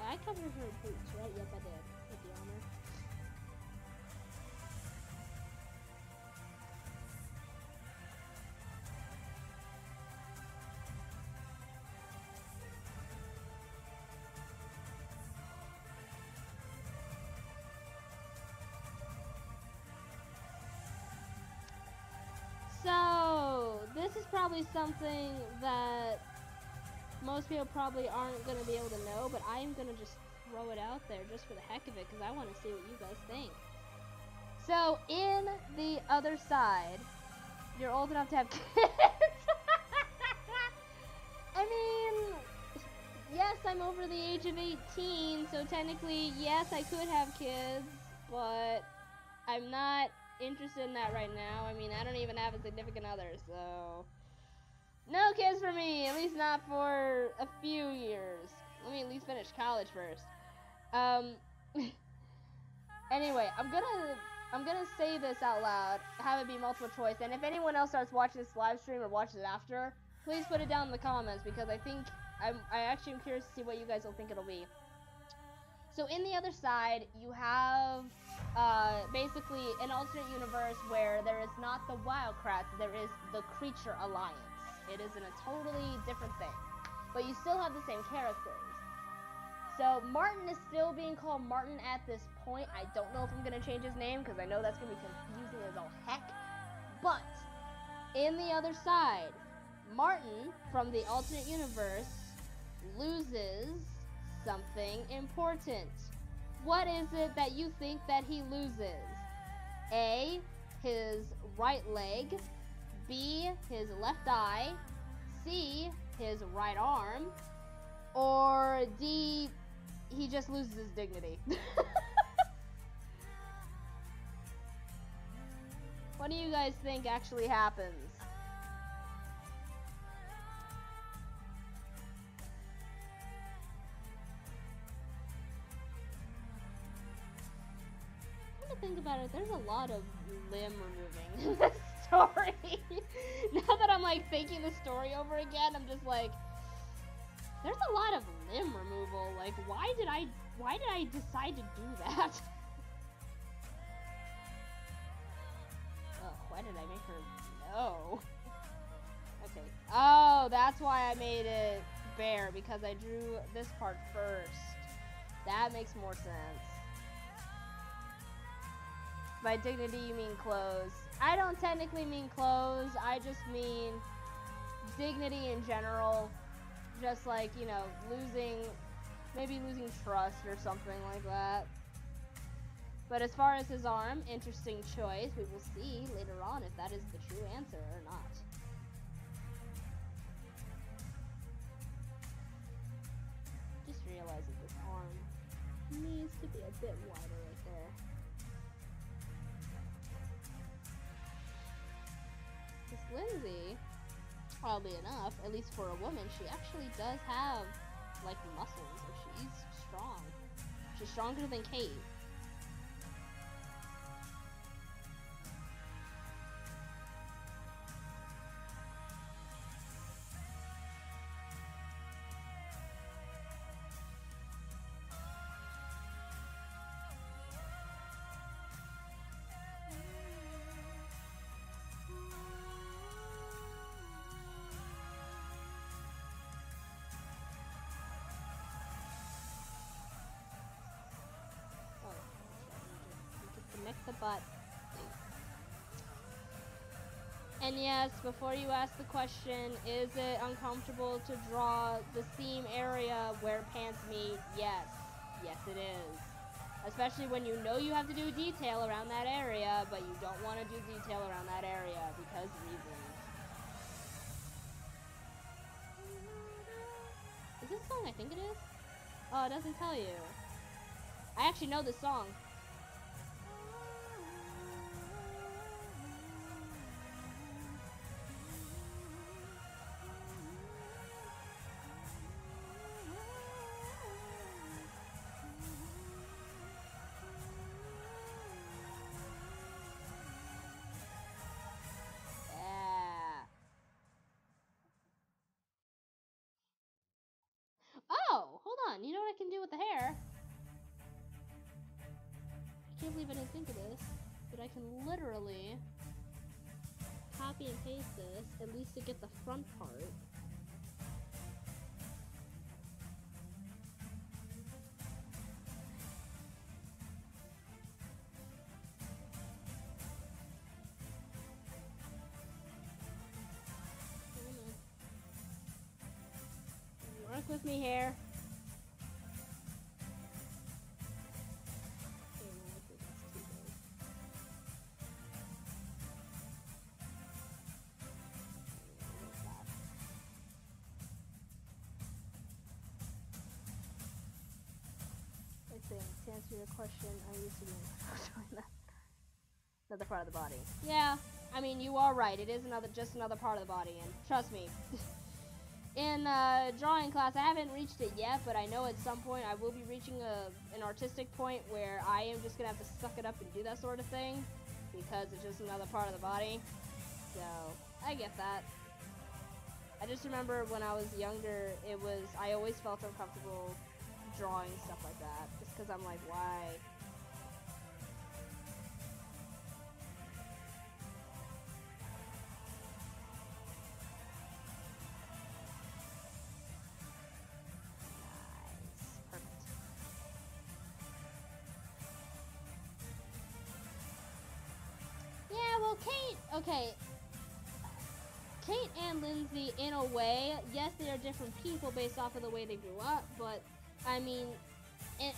I covered her boots, right? Yep, I did. With the armor. probably something that most people probably aren't going to be able to know, but I am going to just throw it out there just for the heck of it, because I want to see what you guys think. So, in the other side, you're old enough to have kids. I mean, yes, I'm over the age of 18, so technically, yes, I could have kids, but I'm not interested in that right now. I mean, I don't even have a significant other, so no kids for me, at least not for a few years. Let me at least finish college first. Anyway, I'm gonna say this out loud, have it be multiple choice, and if anyone else starts watching this live stream or watches it after, please put it down in the comments, because I actually am curious to see what you guys will think it'll be. So in the other side, you have basically an alternate universe where there is not the Wildcrats, there is the Creature Alliance. It is in a totally different thing, but you still have the same characters. So Martin is still being called Martin at this point. I don't know if I'm going to change his name, because I know that's going to be confusing as all heck. But in the other side, Martin from the alternate universe loses something important. What is it that you think that he loses? A, his right leg. B, his left eye. C, his right arm. Or D, he just loses his dignity. What do you guys think actually happens? Think about it, there's a lot of limb removing in this story. Now that I'm like thinking the story over again, I'm just like, there's a lot of limb removal. Like, why did I decide to do that? Oh, why did I make her no? Okay. Oh, that's why I made it bare, because I drew this part first. That makes more sense. By dignity, you mean clothes. I don't technically mean clothes, I just mean dignity in general. Just like, you know, maybe losing trust or something like that. But as far as his arm, interesting choice. We will see later on if that is the true answer or not. Just realized that this arm needs to be a bit wider right there. Lindsay, oddly enough, at least for a woman, she actually does have, like, muscles, or she's strong. She's stronger than Kate. The butt. And yes, before you ask the question, is it uncomfortable to draw the seam area where pants meet? Yes. Yes, it is. Especially when you know you have to do detail around that area, but you don't want to do detail around that area because reasons. Is this a song I think it is? Oh, it doesn't tell you. I actually know this song. Oh, hold on. You know what I can do with the hair? I can't believe I didn't think of this, but I can literally copy and paste this, at least to get the front part. Work with me here. Okay, no, I think that's too big. What's that? I think, to answer your question, I used to be doing that. Another part of the body. Yeah, I mean, you are right. It is just another part of the body, and trust me, in drawing class, I haven't reached it yet, but I know at some point I will be reaching an artistic point where I am just gonna have to suck it up and do that sort of thing, because it's just another part of the body. So, I get that. I just remember when I was younger, I always felt uncomfortable drawing stuff like that, just because I'm like, why? Okay, Kate and Lindsay, in a way, yes, they are different people based off of the way they grew up, but, I mean,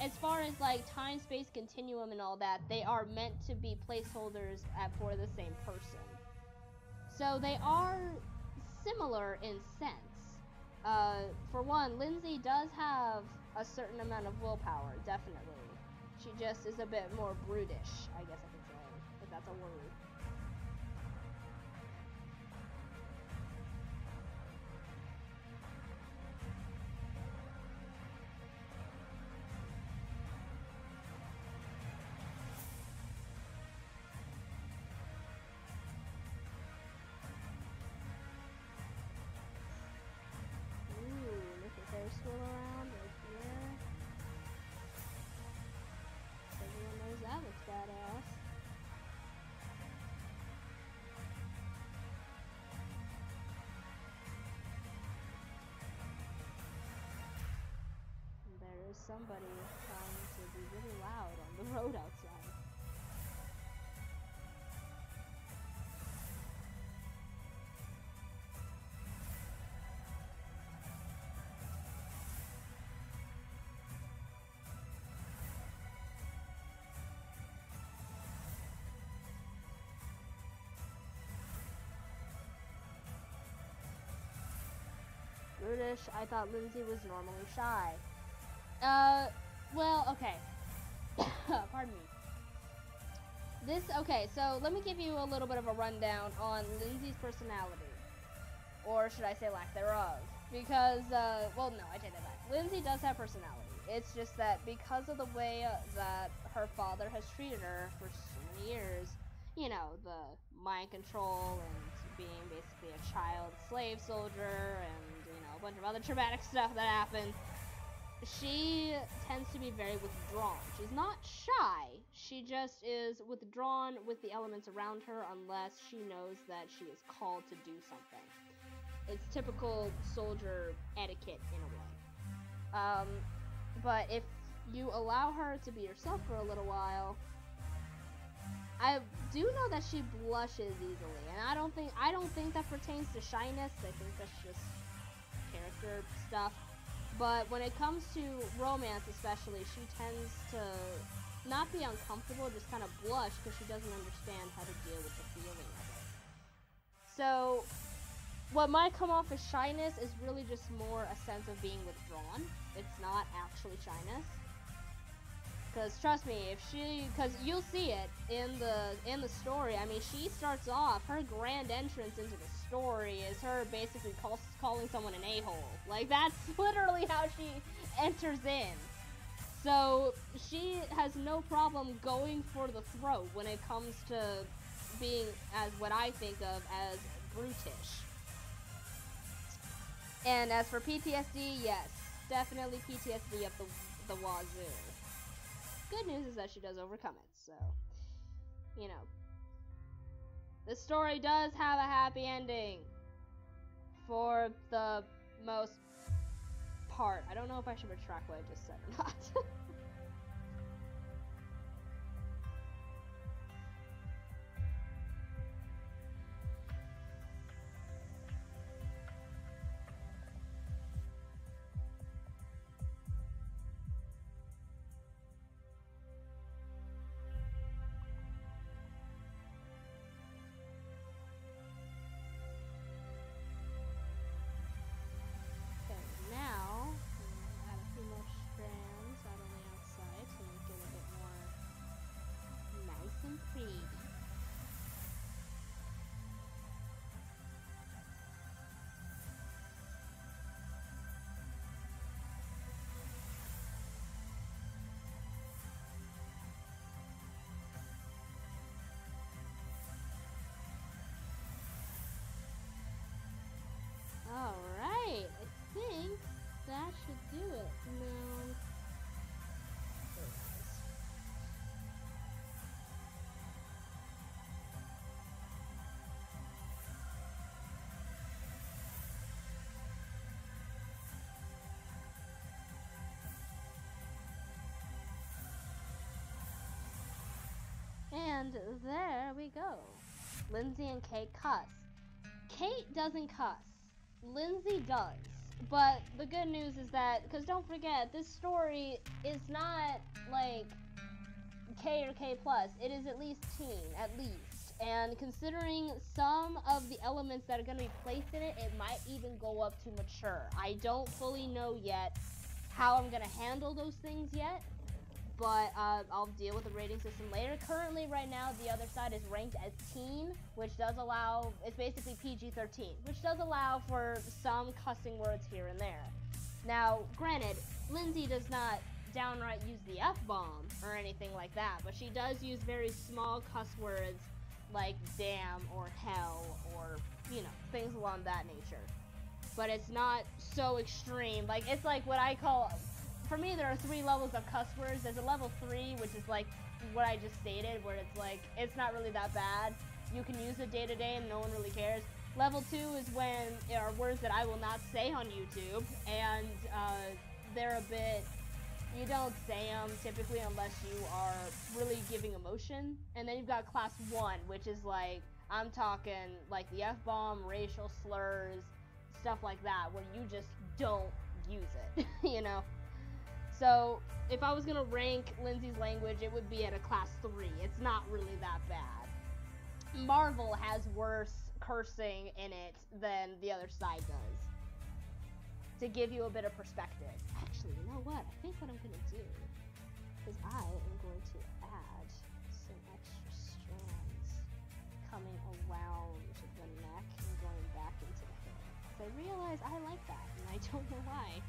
as far as, like, time-space continuum and all that, they are meant to be placeholders for the same person. So they are similar in sense. For one, Lindsay does have a certain amount of willpower, definitely. She just is a bit more brutish, I guess I could say, if that's a word. Swirl around right here. Everyone knows that looks badass. And there is somebody trying to be really loud on the road outside. Brutish. I thought Lindsay was normally shy. Well, okay. Pardon me. Okay, so let me give you a little bit of a rundown on Lindsay's personality. Or should I say lack thereof? Because, well, no, I take that back. Lindsay does have personality. It's just that because of the way that her father has treated her for so many years, you know, the mind control and being basically a child slave soldier and, you know, a bunch of other traumatic stuff that happened, she tends to be very withdrawn. She's not shy, she just is withdrawn with the elements around her unless she knows that she is called to do something. It's typical soldier etiquette in a way. But if you allow her to be herself for a little while, I do know that she blushes easily, and I don't think that pertains to shyness. I think that's just character stuff. But when it comes to romance especially, she tends to not be uncomfortable, just kind of blush because she doesn't understand how to deal with the feeling of it. So what might come off as shyness is really just more a sense of being withdrawn. It's not actually shyness. Because trust me, because you'll see it in the story. I mean, she starts off, her grand entrance into the story is her basically calling someone an a-hole. Like, that's literally how she enters in. So she has no problem going for the throat when it comes to being, as what I think of as brutish. And as for PTSD, yes, definitely PTSD up the wazoo. Good news is that she does overcome it, so, you know. The story does have a happy ending. For the most part. I don't know if I should retract what I just said or not. And there we go. Lindsay and Kate cuss. Kate doesn't cuss. Lindsay does. But the good news is that, because don't forget, this story is not like K or K plus. It is at least teen, at least. And considering some of the elements that are going to be placed in it, it might even go up to mature. I don't fully know yet how I'm going to handle those things yet, but I'll deal with the rating system later. Currently, right now, the other side is ranked as teen, which does allow, it's basically PG-13, which does allow for some cussing words here and there. Now, granted, Lindsay does not downright use the F-bomb or anything like that, but she does use very small cuss words like damn or hell or, you know, things along that nature. But it's not so extreme. Like, it's like what I call, for me, there are 3 levels of cuss words. There's a level 3, which is like what I just stated, where it's like, it's not really that bad. You can use it day to day and no one really cares. Level 2 is when there are words that I will not say on YouTube, and they're a bit, you don't say them typically unless you are really giving emotion. And then you've got class 1, which is like, I'm talking like the F-bomb, racial slurs, stuff like that, where you just don't use it, you know? So, if I was gonna rank Lindsay's language, it would be at a class 3. It's not really that bad. Marvel has worse cursing in it than the other side does, to give you a bit of perspective. Actually, you know what? I think what I'm gonna do is I am going to add some extra strands coming around the neck and going back into the hair. Because I realize I like that, and I don't know why.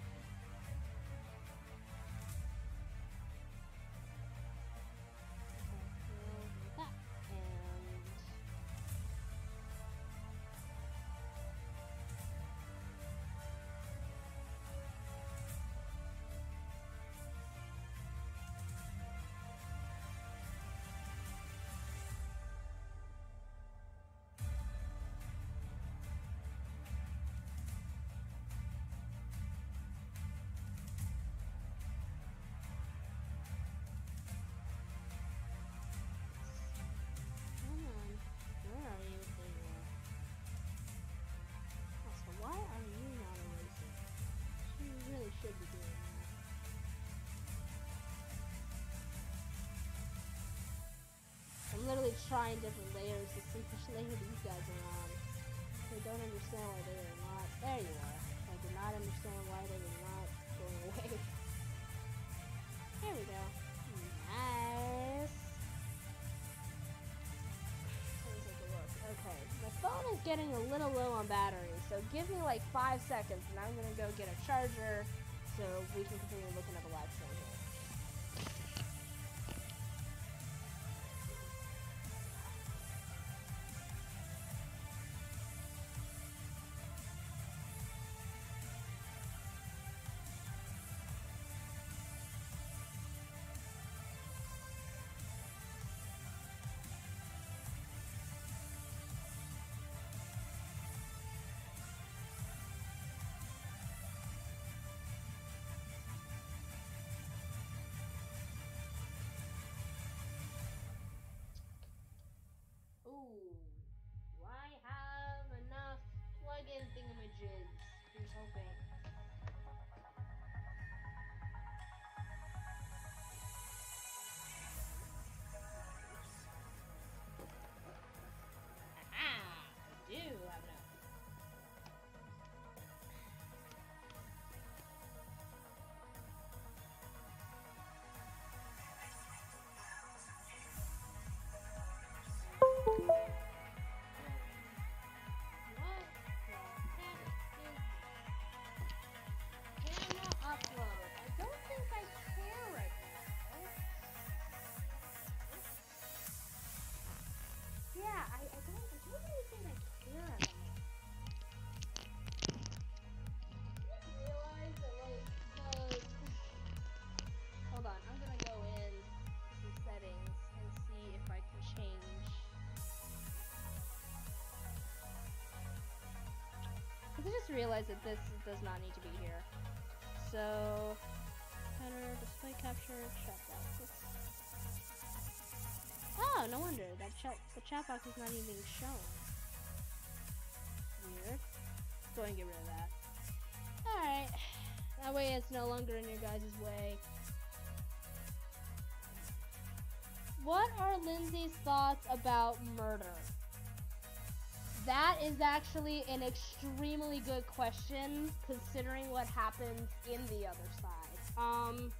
Should be doing that. I'm literally trying different layers to see which layer these guys are on. I don't understand why they are not. There you are. I did not understand why they were not going away. There we go. Nice. Let me take a look. Okay, my phone is getting a little low on battery, so give me like 5 seconds and I'm gonna go get a charger so we can continue looking at the live stream here. Ooh, I have enough plug-in thingamajigs. Here's hoping. Aha! I do have enough. I just realized that this does not need to be here. So, header, display capture, check that. Oh, no wonder. The chat box is not even being shown. Weird. Go ahead and get rid of that. Alright. That way it's no longer in your guys' way. What are Lindsay's thoughts about murder? That is actually an extremely good question, considering what happens in the other side. I'm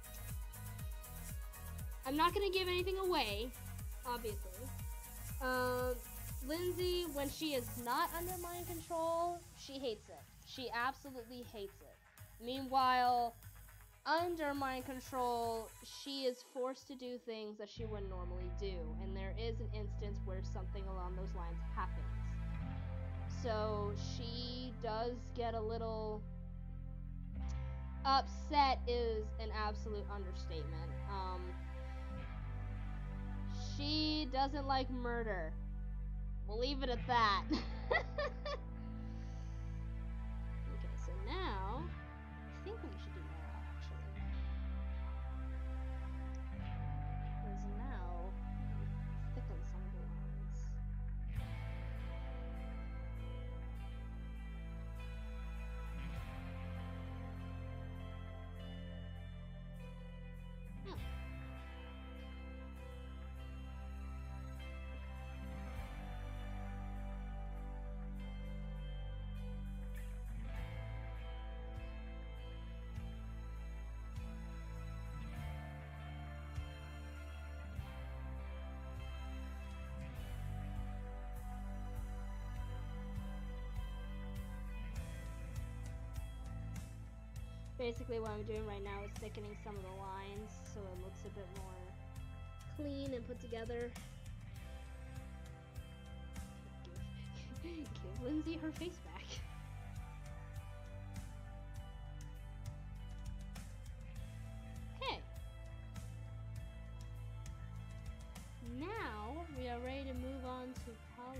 not gonna give anything away, obviously. Lindsay, when she is not under mind control, she hates it. She absolutely hates it. Meanwhile, under mind control, she is forced to do things that she wouldn't normally do, and there is an instance where something along those lines happens. So she does get a little upset is an absolute understatement. She doesn't like murder. We'll leave it at that. Okay, so now I think what we should do now, actually, is now thicken some of the lines. Oh. Basically what I'm doing right now is thickening some of the lines so it looks a bit more clean and put together. Give Lindsay her face back. Okay. Now we are ready to move on to color.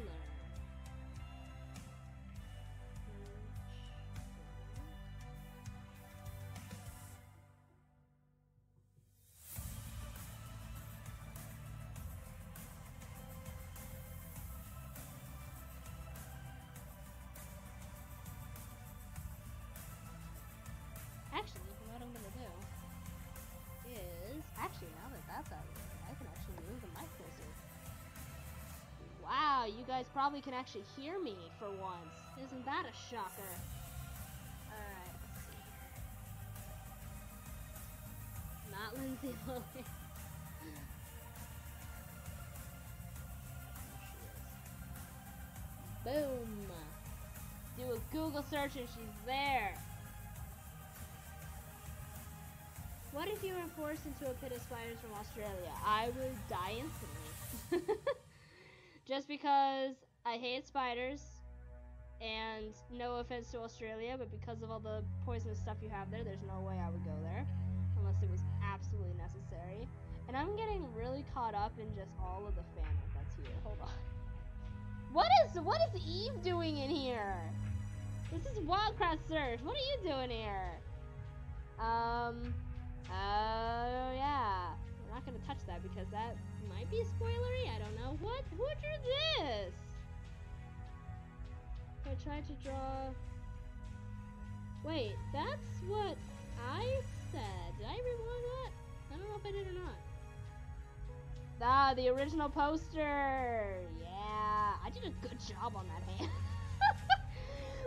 Actually, what I'm gonna do is, now that that's out of the way, I can actually move the mic closer. Wow, you guys probably can actually hear me for once. Isn't that a shocker? Alright, let's see here. Not Lindsay Lohan. Boom! Do a Google search and she's there. What if you were forced into a pit of spiders from Australia? I would die instantly. Just because I hate spiders, and no offense to Australia, but because of all the poisonous stuff you have there, there's no way I would go there. Unless it was absolutely necessary. And I'm getting really caught up in just all of the fandom that's here. Hold on. What is Eve doing in here? This is Wildcraft Search. What are you doing here? Oh yeah. We're not gonna touch that because that might be spoilery. I don't know. What? Who drew this? I tried to draw. Wait, that's what I said. Did I rewind that? I don't know if I did or not. Ah, the original poster. Yeah, I did a good job on that hand.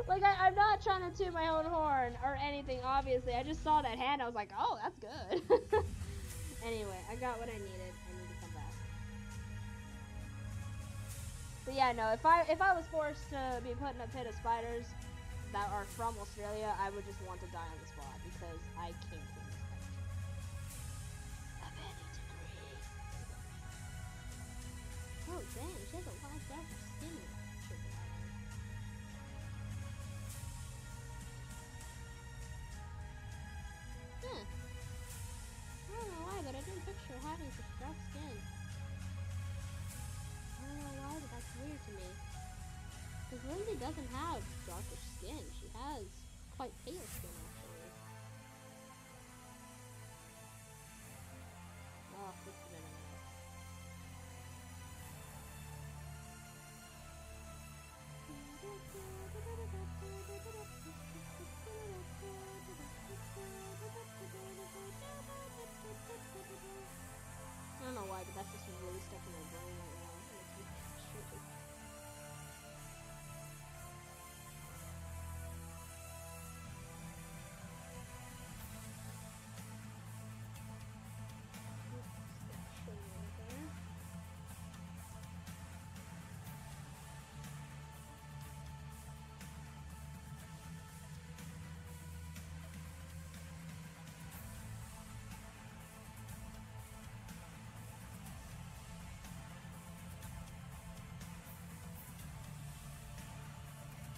Like, I'm not trying to toot my own horn or anything, obviously. I just saw that hand, I was like, oh, that's good. Anyway, I got what I needed. I need to come back. But yeah, no, if I was forced to be put in a pit of spiders that are from Australia, I would just want to die on the spot because I can't clean this country. Of any degree. Oh, dang, she has a lot darker skin. Huh. I don't know why, but I didn't picture having such dark skin. I don't know why, but that's weird to me. Because Lindsay doesn't have darker skin. She has quite pale skin, actually. Oh, this has been a minute.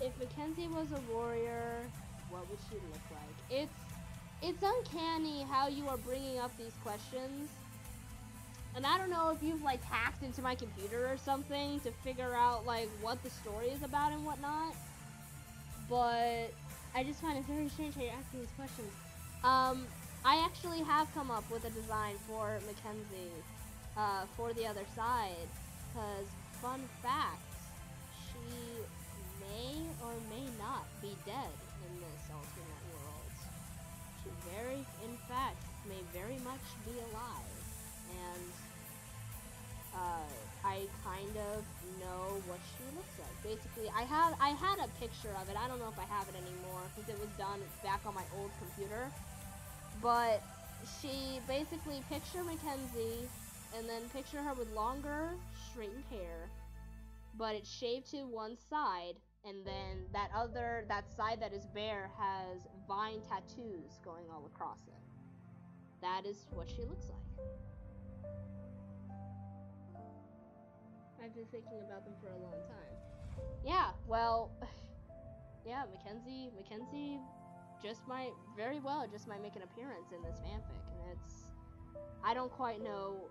If Mackenzie was a warrior, what would she look like? It's uncanny how you are bringing up these questions. And I don't know if you've, like, hacked into my computer or something to figure out, like, what the story is about and whatnot. But I just find it very strange how you're asking these questions. I actually have come up with a design for Mackenzie, for the other side. Because, fun fact, she may or may not be dead in this alternate world. She in fact, may very much be alive. And, I kind of know what she looks like. Basically, I had a picture of it. I don't know if I have it anymore, because it was done back on my old computer. But, she basically, picture Mackenzie, and then picture her with longer, straightened hair, but it's shaved to one side, and then that side that is bare has vine tattoos going all across it. That is what she looks like. I've been thinking about them for a long time. Yeah, well, yeah, Mackenzie just might make an appearance in this fanfic, and it's, I don't quite know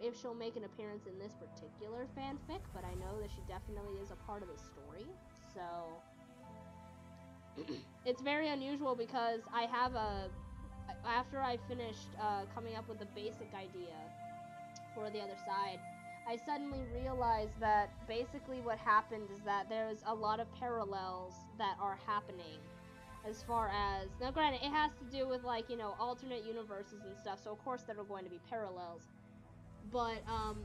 if she'll make an appearance in this particular fanfic, but I know that she definitely is a part of the story. So it's very unusual because after I finished coming up with the basic idea for the other side, I suddenly realized that basically what happened is that there's a lot of parallels that are happening. As far as, now granted, it has to do with, like, you know, alternate universes and stuff, so of course there are going to be parallels. But,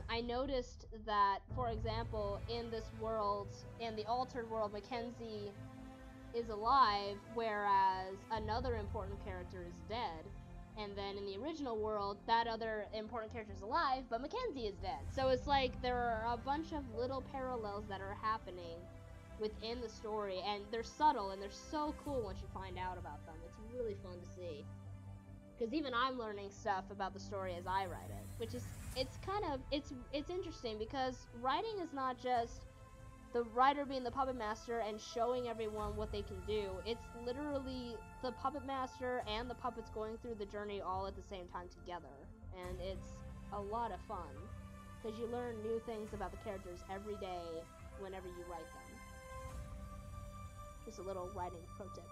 I noticed that, for example, in this world, in the altered world, Mackenzie is alive, whereas another important character is dead. And then in the original world, that other important character is alive, but Mackenzie is dead. So it's like, there are a bunch of little parallels that are happening within the story, and they're subtle, and they're so cool once you find out about them. It's really fun to see. Because even I'm learning stuff about the story as I write it, which is, it's interesting, because writing is not just the writer being the puppet master and showing everyone what they can do. It's literally the puppet master and the puppets going through the journey all at the same time together. And it's a lot of fun, because you learn new things about the characters every day whenever you write them. Just a little writing pro tip.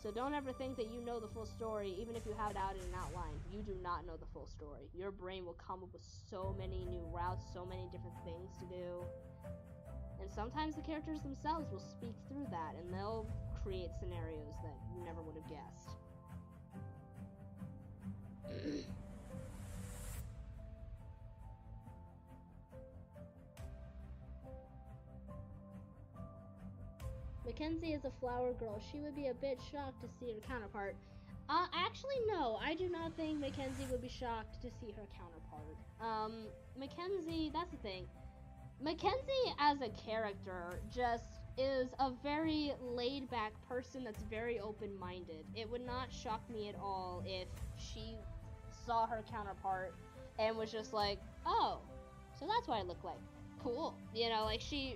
So don't ever think that you know the full story, even if you have it out in an outline. You do not know the full story. Your brain will come up with so many new routes, so many different things to do. And sometimes the characters themselves will speak through that, and they'll create scenarios that you never would have guessed. Mackenzie is a flower girl. She would be a bit shocked to see her counterpart. Actually, no. I do not think Mackenzie would be shocked to see her counterpart. Mackenzie, that's the thing. Mackenzie as a character just is a very laid-back person that's very open-minded. It would not shock me at all if she saw her counterpart and was just like, oh, so that's what I look like. Cool. You know, like, she's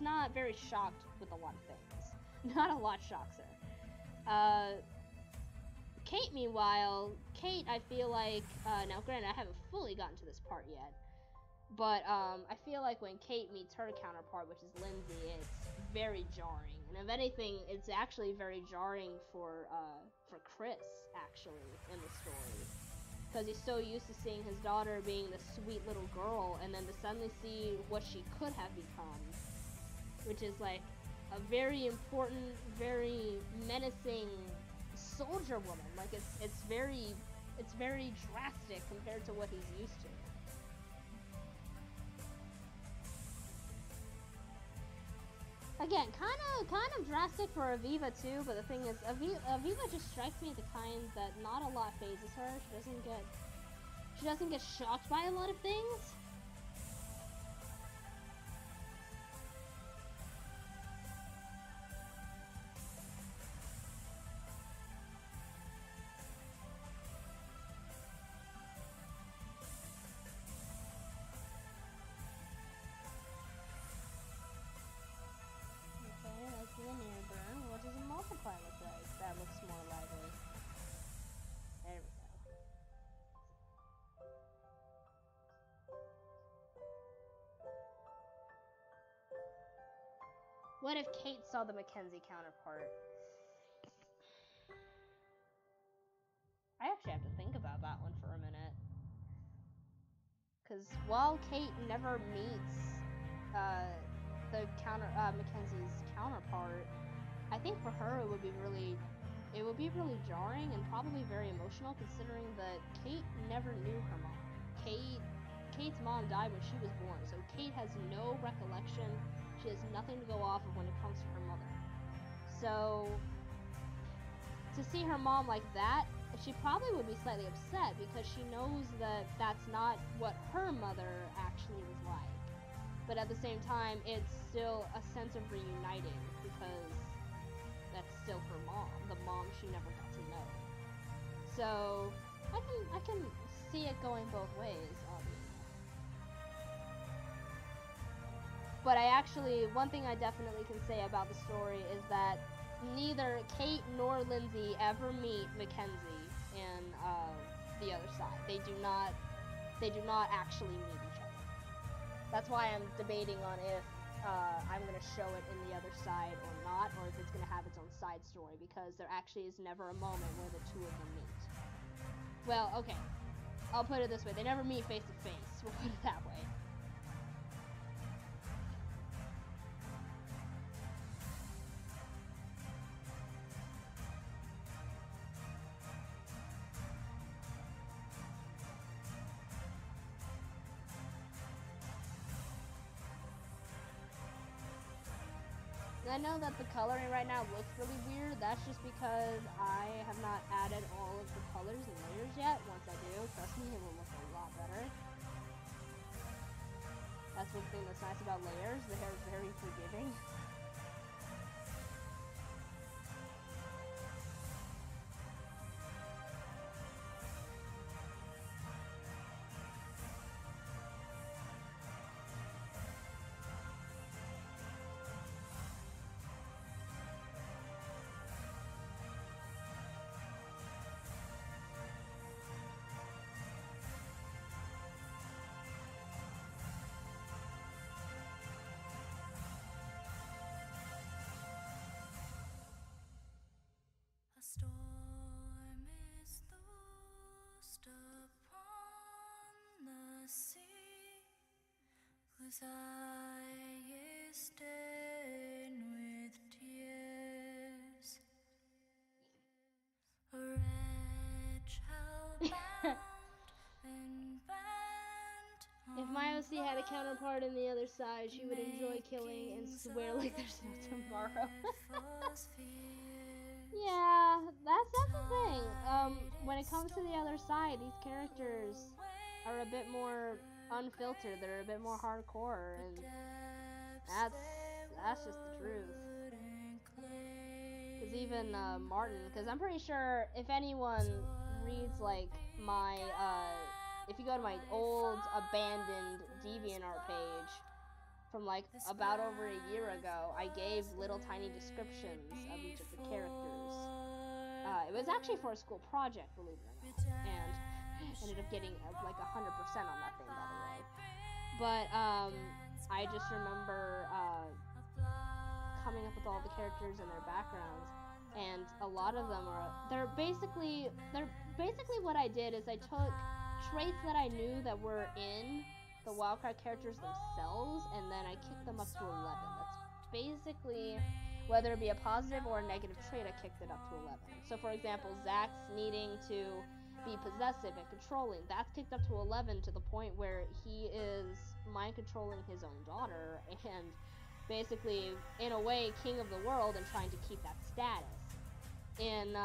not very shocked with a lot of things. Not a lot shocks her. Kate, meanwhile, I feel like, now granted, I haven't fully gotten to this part yet, but, I feel like when Kate meets her counterpart, which is Lindsay, it's very jarring. And if anything, it's actually very jarring for Chris, actually, in the story. Because he's so used to seeing his daughter being this sweet little girl, and then to suddenly see what she could have become, which is, like, a very important, very menacing soldier woman. Like, it's very drastic compared to what he's used to. Again, kind of drastic for Aviva too, but the thing is, Aviva just strikes me as the kind that not a lot phases her. She doesn't get shocked by a lot of things. What if Kate saw the Mackenzie counterpart? I actually have to think about that one for a minute. Because while Kate never meets Mackenzie's counterpart, I think for her it would be really jarring and probably very emotional, considering that Kate never knew her mom. Kate's mom died when she was born, so Kate has no recollection. She has nothing to go off of when it comes to her mother. So to see her mom like that, she probably would be slightly upset because she knows that that's not what her mother actually was like. But at the same time, it's still a sense of reuniting because that's still her mom, the mom she never got to know. So I can see it going both ways, obviously. But one thing I definitely can say about the story is that neither Kate nor Lindsay ever meet Mackenzie in the other side. They do not actually meet each other. That's why I'm debating on if I'm going to show it in the other side or not, or if it's going to have its own side story, because there actually is never a moment where the two of them meet. Well, okay, I'll put it this way. They never meet face to face. We'll put it that way. I know that the coloring right now looks really weird. That's just because I have not added all of the colors and layers yet. Once I do, trust me, it will look a lot better. That's one thing that's nice about layers. The hair is very forgiving. A storm is loosed upon the sea, whose eye is stained with tears. A wretch hellbound and bent If my OC had a counterpart in the other side, she would enjoy killing and swear like there's no tomorrow. Yeah, that's the thing. When it comes to the other side, these characters are a bit more unfiltered. They're a bit more hardcore, and that's just the truth. Because even Martin, because I'm pretty sure if anyone reads like my if you go to my old abandoned DeviantArt page from like about over a year ago, I gave little tiny descriptions of each of the characters. It was actually for a school project, believe it or not, and ended up getting like 100% on that thing, by the way. But I just remember coming up with all the characters and their backgrounds, and a lot of them they're basically what I did is I took traits that I knew that were in the wildcard characters themselves, and then I kicked them up to 11. That's basically, whether it be a positive or a negative trait, I kicked it up to 11. So for example, Zach's needing to be possessive and controlling, that's kicked up to 11 to the point where he is mind controlling his own daughter and basically, in a way, king of the world and trying to keep that status. And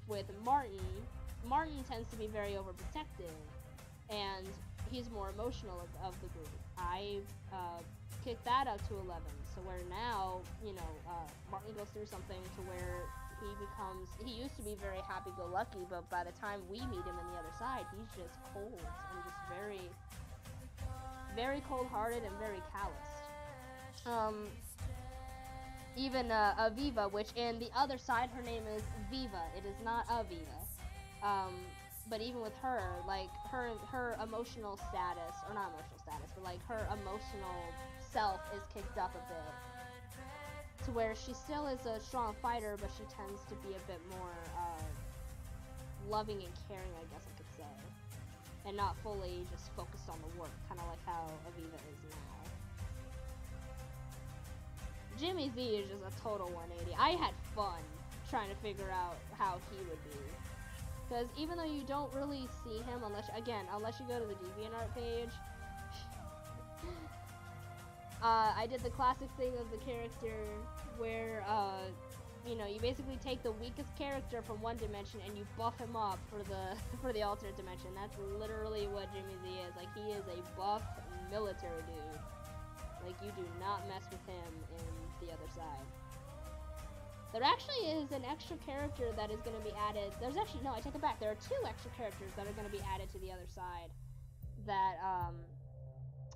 with Martin tends to be very overprotective, and he's more emotional of the group. I kicked that up to 11, so where now, Martin goes through something to where he used to be very happy-go-lucky, but by the time we meet him on the other side, he's just cold and just very, very cold-hearted and very calloused. Even Aviva, which in the other side, her name is Viva. It is not Aviva. But even with her, like, her emotional status, or not emotional status, but like her emotional self is kicked up a bit. to where she still is a strong fighter, but she tends to be a bit more loving and caring, I guess I could say, and not fully just focused on the work, kind of like how Aviva is now. Jimmy Z is just a total 180. I had fun trying to figure out how he would be, because even though you don't really see him unless you go to the DeviantArt page. I did the classic thing of the character where, you know, you basically take the weakest character from one dimension and you buff him up for the alternate dimension. That's literally what Jimmy Z is. Like, he is a buff military dude. Like, you do not mess with him in the other side. There actually is an extra character that is going to be added. There's actually, no, I take it back. There are 2 extra characters that are going to be added to the other side that,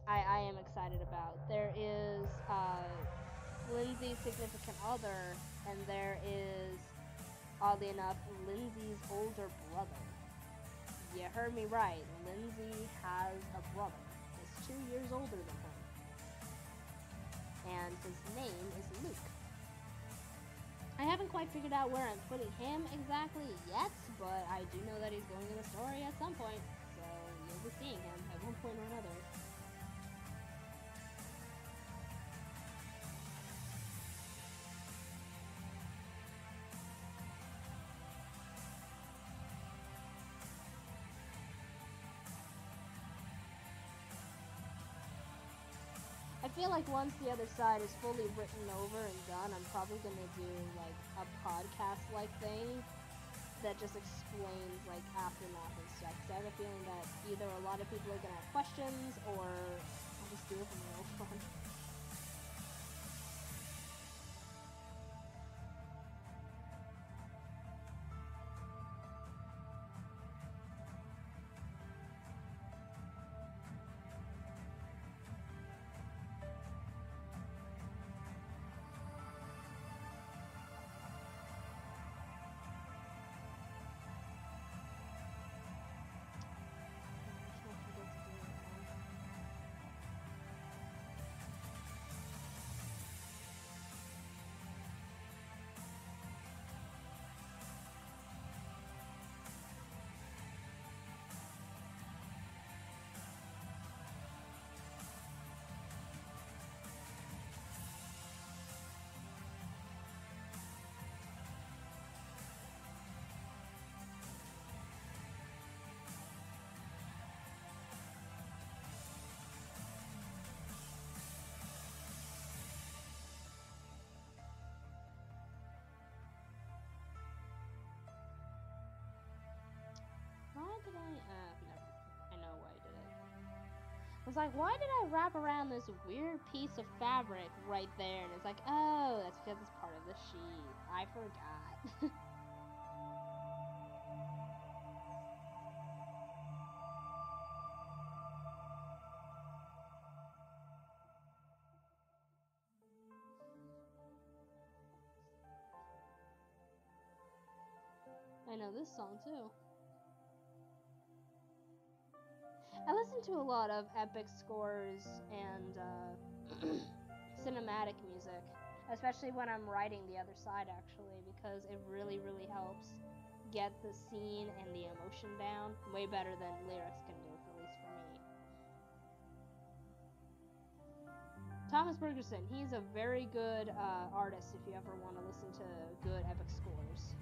I am excited about. There is Lindsay's significant other, and there is, oddly enough, Lindsay's older brother. You heard me right. Lindsay has a brother. He's 2 years older than her. And his name is Luke. I haven't quite figured out where I'm putting him exactly yet, but I do know that he's going in the story at some point, so you'll be seeing him at one point or another. I feel like once the other side is fully written over and done, I'm probably going to do, like, a podcast-like thing that just explains, like, aftermath and stuff. Because I have a feeling that either a lot of people are going to have questions, or I'll just do it for my own fun. Why did I, never, I know why I did it. I was like, why did I wrap around this weird piece of fabric right there? And it's like, oh, that's because it's part of the sheet. I forgot. I know this song too. I listen to a lot of epic scores and cinematic music, especially when I'm writing the other side, actually, because it really, really helps get the scene and the emotion down way better than lyrics can do, at least for me. Thomas Bergerson, he's a very good artist if you ever want to listen to good epic scores.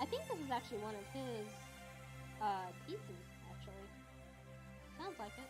I think this is actually one of his pieces, actually. Sounds like it.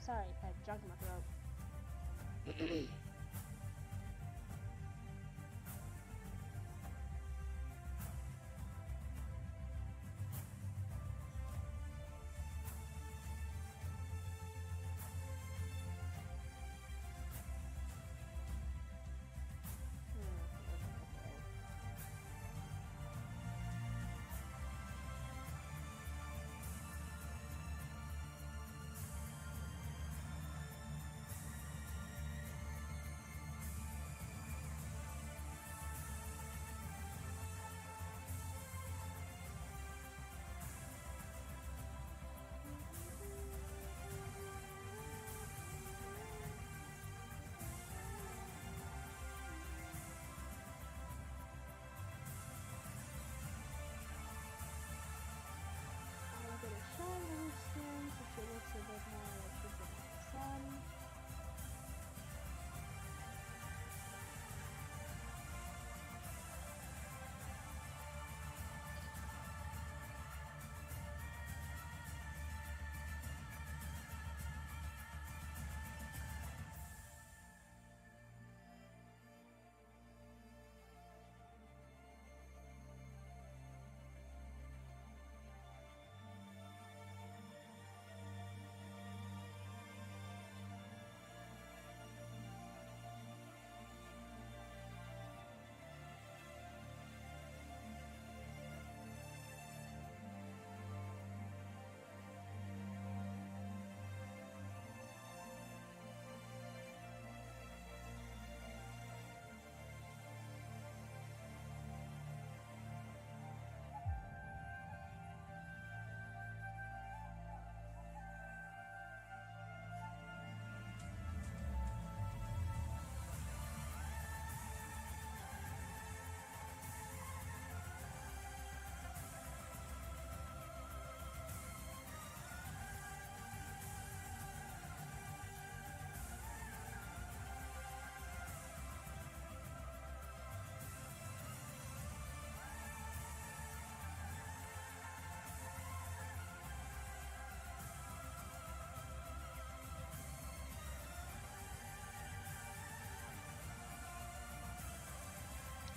Sorry, I had junk in my throat.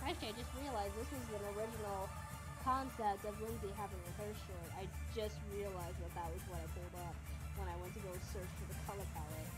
Actually, I just realized this was an original concept of Lindsay having her hair short. I just realized that that was what I pulled up when I went to go search for the color palette.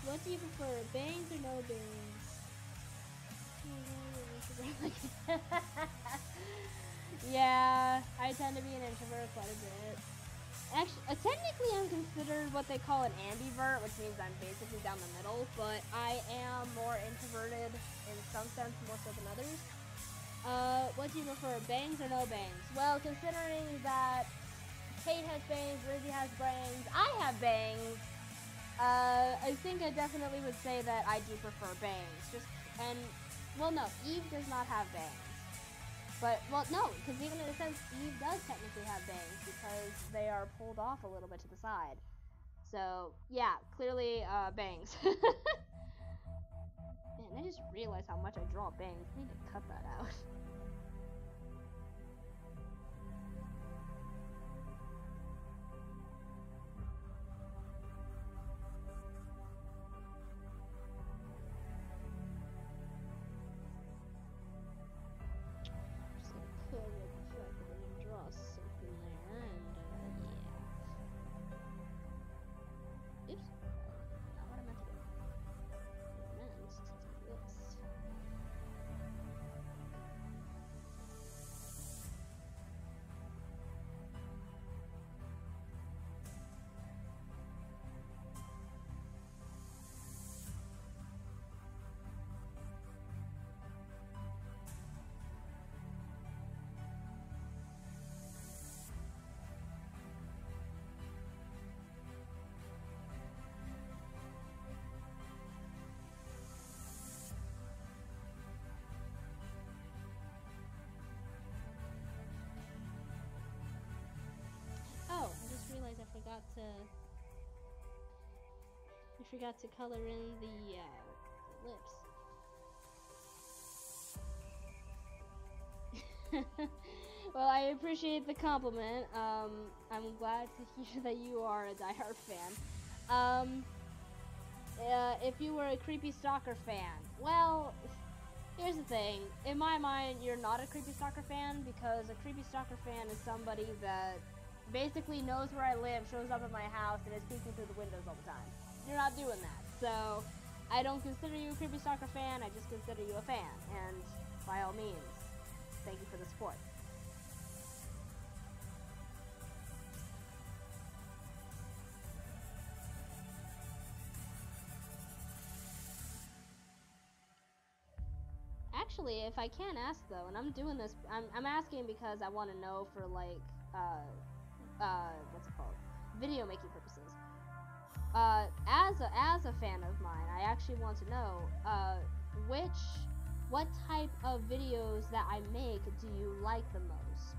What do you prefer, bangs or no bangs? Yeah, I tend to be an introvert quite a bit. Actually, technically I'm considered what they call an ambivert, which means I'm basically down the middle, but I am more introverted in some sense, more so than others. What do you prefer, bangs or no bangs? Well, considering that Kate has bangs, Lizzie has bangs, I have bangs, I think I definitely would say that I do prefer bangs. Well, no, Eve does not have bangs. But, well, no, because even in a sense, Eve does technically have bangs because they are pulled off a little bit to the side. So, yeah, clearly, bangs. Man, I just realized how much I draw bangs. I need to cut that out. Draw something there, and yeah. Oops. Not what I meant to do. I meant to do this. Oh, I just realized I forgot to color in the lips. Well, I appreciate the compliment. I'm glad to hear that you are a diehard fan. If you were a Creepy Stalker fan, well, here's the thing. In my mind, you're not a Creepy Stalker fan because a Creepy Stalker fan is somebody that basically knows where I live, shows up at my house, and is peeking through the windows all the time. You're not doing that. So, I don't consider you a Creepy Stalker fan, I just consider you a fan. And, by all means, thank you for the support. Actually, if I can ask though, and I'm doing this, I'm asking because I want to know for like, what's it called? Video making purposes. As a fan of mine, I actually want to know, what type of videos that I make do you like the most?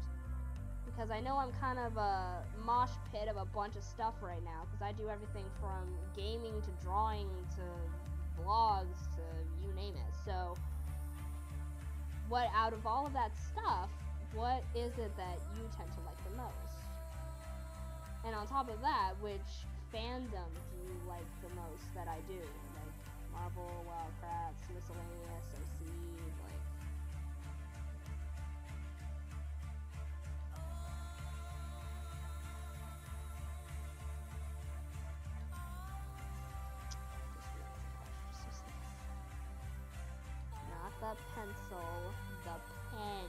Because I know I'm kind of a mosh pit of a bunch of stuff right now, because I do everything from gaming to drawing to vlogs to you name it. So, what out of all of that stuff, what is it that you tend to like the most? And on top of that, which fandom do you like the most that I do? Like Marvel, Wildcrafts, Miscellaneous, OC, like... Not the pencil, the pen,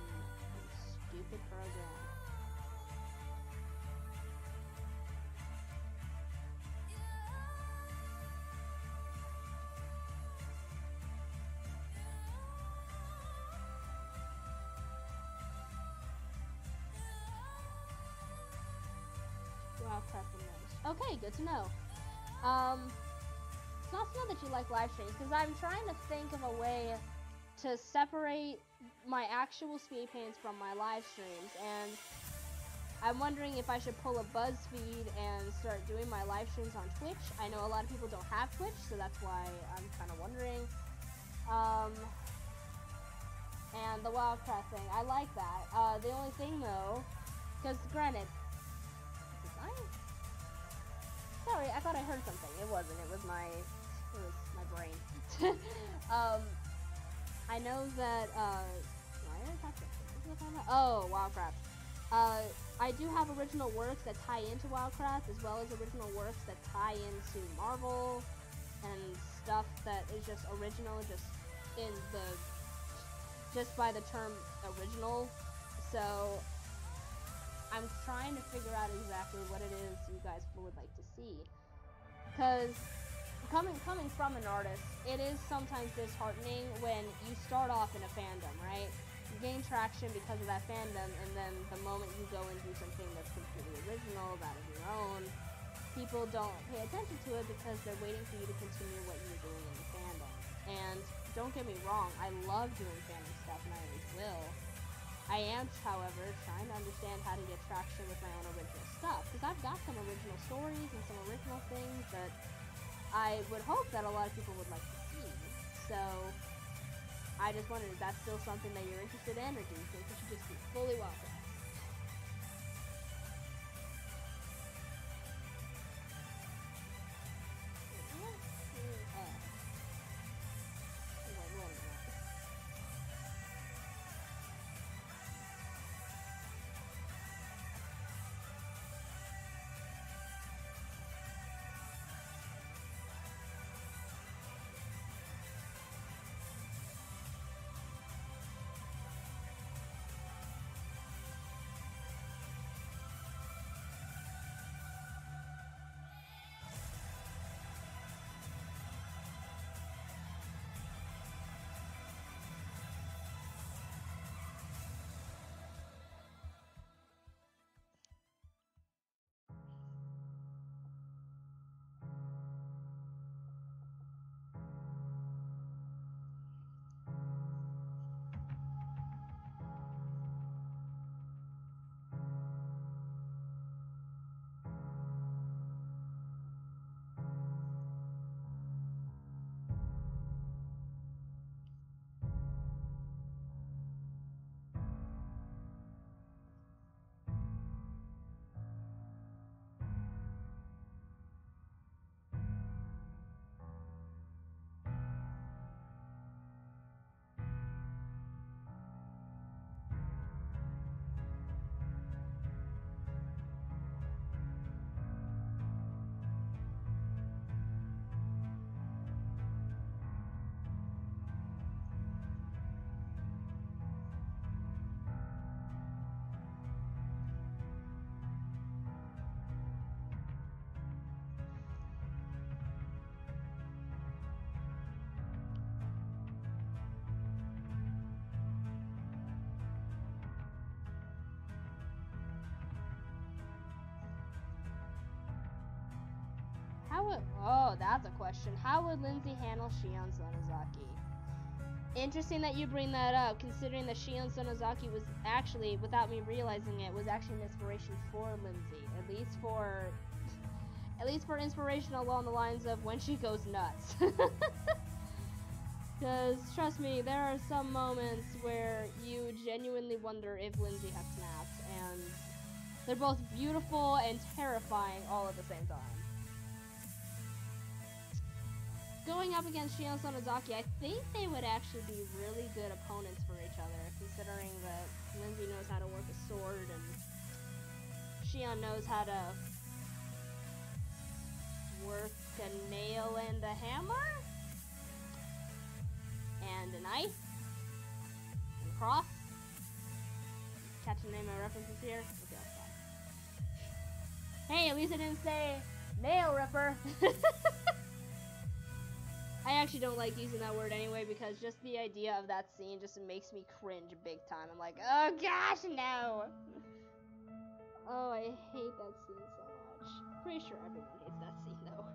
you stupid program. Okay, good to know. It's not to know that you like live streams, because I'm trying to think of a way to separate my actual speed paints from my live streams, and I'm wondering if I should pull a BuzzFeed and start doing my live streams on Twitch. I know a lot of people don't have Twitch, so that's why I'm kind of wondering. And the Wildcraft thing, I like that. The only thing though, because granted, sorry, I thought I heard something. It wasn't. It was my brain. I know that, why did I talk about this? Oh, Wildcraft. I do have original works that tie into Wildcraft, as well as original works that tie into Marvel, and stuff that is just original, just by the term original. So I'm trying to figure out exactly what it is you guys would like to see, because coming from an artist, it is sometimes disheartening when you start off in a fandom, right? You gain traction because of that fandom, and then the moment you go and do something that's completely original, that of your own, people don't pay attention to it because they're waiting for you to continue what you're doing in the fandom. And don't get me wrong, I love doing fandom stuff, and I always will. I am, however, trying to understand how to get traction with my own original stuff, because I've got some original stories and some original things that I would hope that a lot of people would like to see. So I just wondered, is that still something that you're interested in, or do you think it should just be fully welcome? Oh, that's a question. How would Lindsay handle Shion Sonozaki? Interesting that you bring that up, considering that Shion Sonozaki was actually, without me realizing it, was actually an inspiration for Lindsay. At least for inspiration along the lines of when she goes nuts. Because, trust me, there are some moments where you genuinely wonder if Lindsay has snapped, and they're both beautiful and terrifying all at the same time. Going up against Shion Sonozaki, I think they would actually be really good opponents for each other, considering that Lindsay knows how to work a sword and Shion knows how to work a nail and a hammer? And a knife? And a cross? Catching name and references here? Okay, that's fine. Hey, at least I didn't say nail ripper! I actually don't like using that word anyway, because just the idea of that scene just makes me cringe big time. I'm like, oh gosh, no! Oh, I hate that scene so much. Pretty sure everyone hates that scene, though.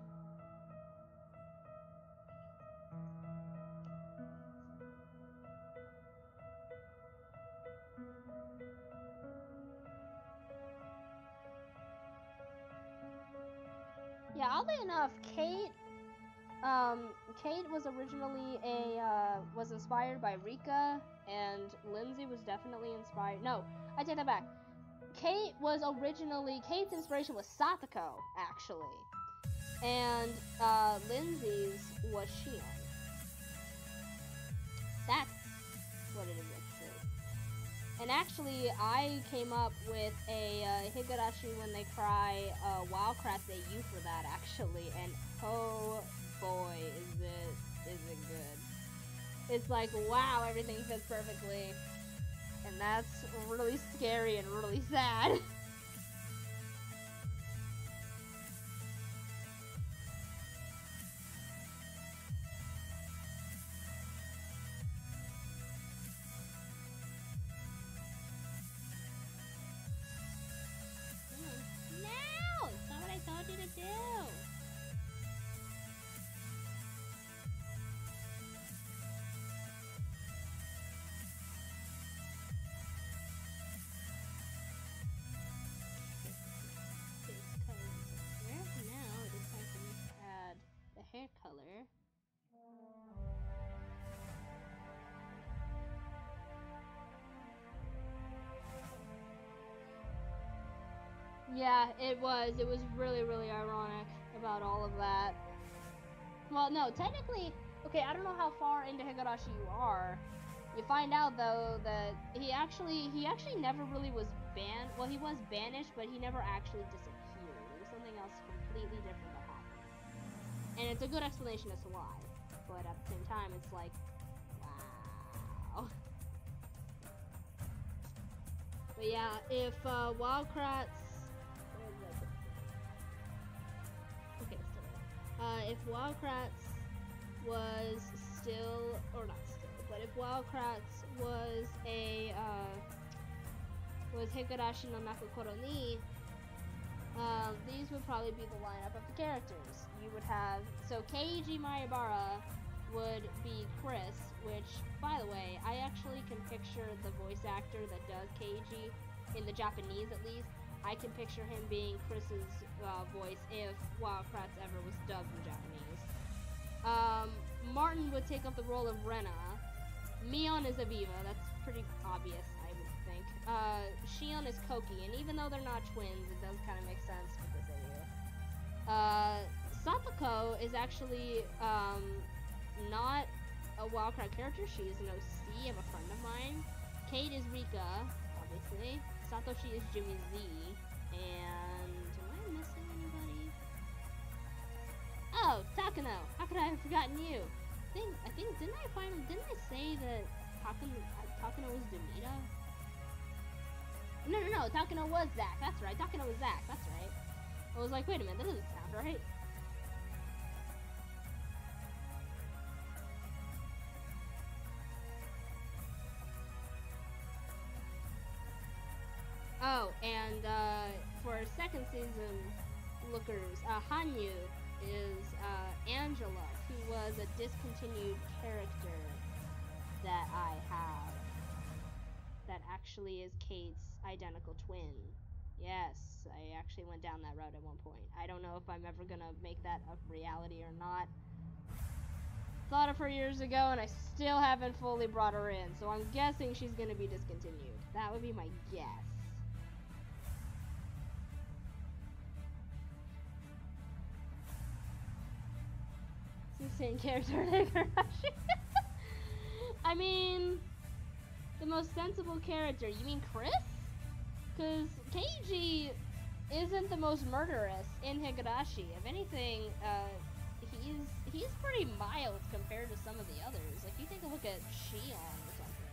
Yeah, oddly enough, Kate was originally was inspired by Rika, and Lindsay was definitely inspired. No, I take that back. Kate's inspiration was Satoko, actually. And, Lindsay's was Shion. That's what it is, actually. And actually, I came up with a, Higurashi When They Cry, Wildcraft AU for that, actually, and oh boy, is it good. It's like, wow, everything fits perfectly. And that's really scary and really sad. No! It's not what I told you to do! Now, this time for me to add the hair color. Yeah, it was. It was really, really ironic about all of that. Well, no, technically, okay, I don't know how far into Higurashi you are. You find out though that he actually never really was banned. Well, he was banished, but he never actually disappeared. It was something else completely different that happened. And it's a good explanation as to why. But at the same time, it's like, wow. But yeah, if Wildcrats... Okay, still if Wildcrats was still... Or not still, but if Wildcrats was a... was Higurashi no Nakokoro ni... these would probably be the lineup of the characters. You would have... So, Keiji Maibara would be Chris, which, by the way, I actually can picture the voice actor that does Keiji, in the Japanese at least. I can picture him being Chris's voice if Wildcrats ever was dubbed in Japanese. Martin would take up the role of Rena. Mion is Aviva, that's pretty obvious, I would think. Shion is Koki, and even though they're not twins, it does kind of make sense with this idea. Satoko is actually not a Wildcrat character. She is an OC of a friend of mine. Kate is Rika, obviously. Satoshi is Jimmy Z. And am I missing anybody? Oh, Takano. How could I have forgotten you? I think didn't I say that Takano was Demita? No, Takano was Zack. That's right. Takano was Zack. That's right. I was like, wait a minute, that doesn't sound right. Oh, and for second season lookers, Hanyu is Angela, who was a discontinued character that I have that actually is Kate's identical twin. Yes, I actually went down that route at one point. I don't know if I'm ever gonna make that a reality or not. Thought of her years ago and I still haven't fully brought her in, so I'm guessing she's gonna be discontinued. That would be my guess. Insane character. I mean, the most sensible character. You mean Chris? Because Keiji isn't the most murderous in Higurashi. If anything, he's pretty mild compared to some of the others. Like, you take a look at Shion or something.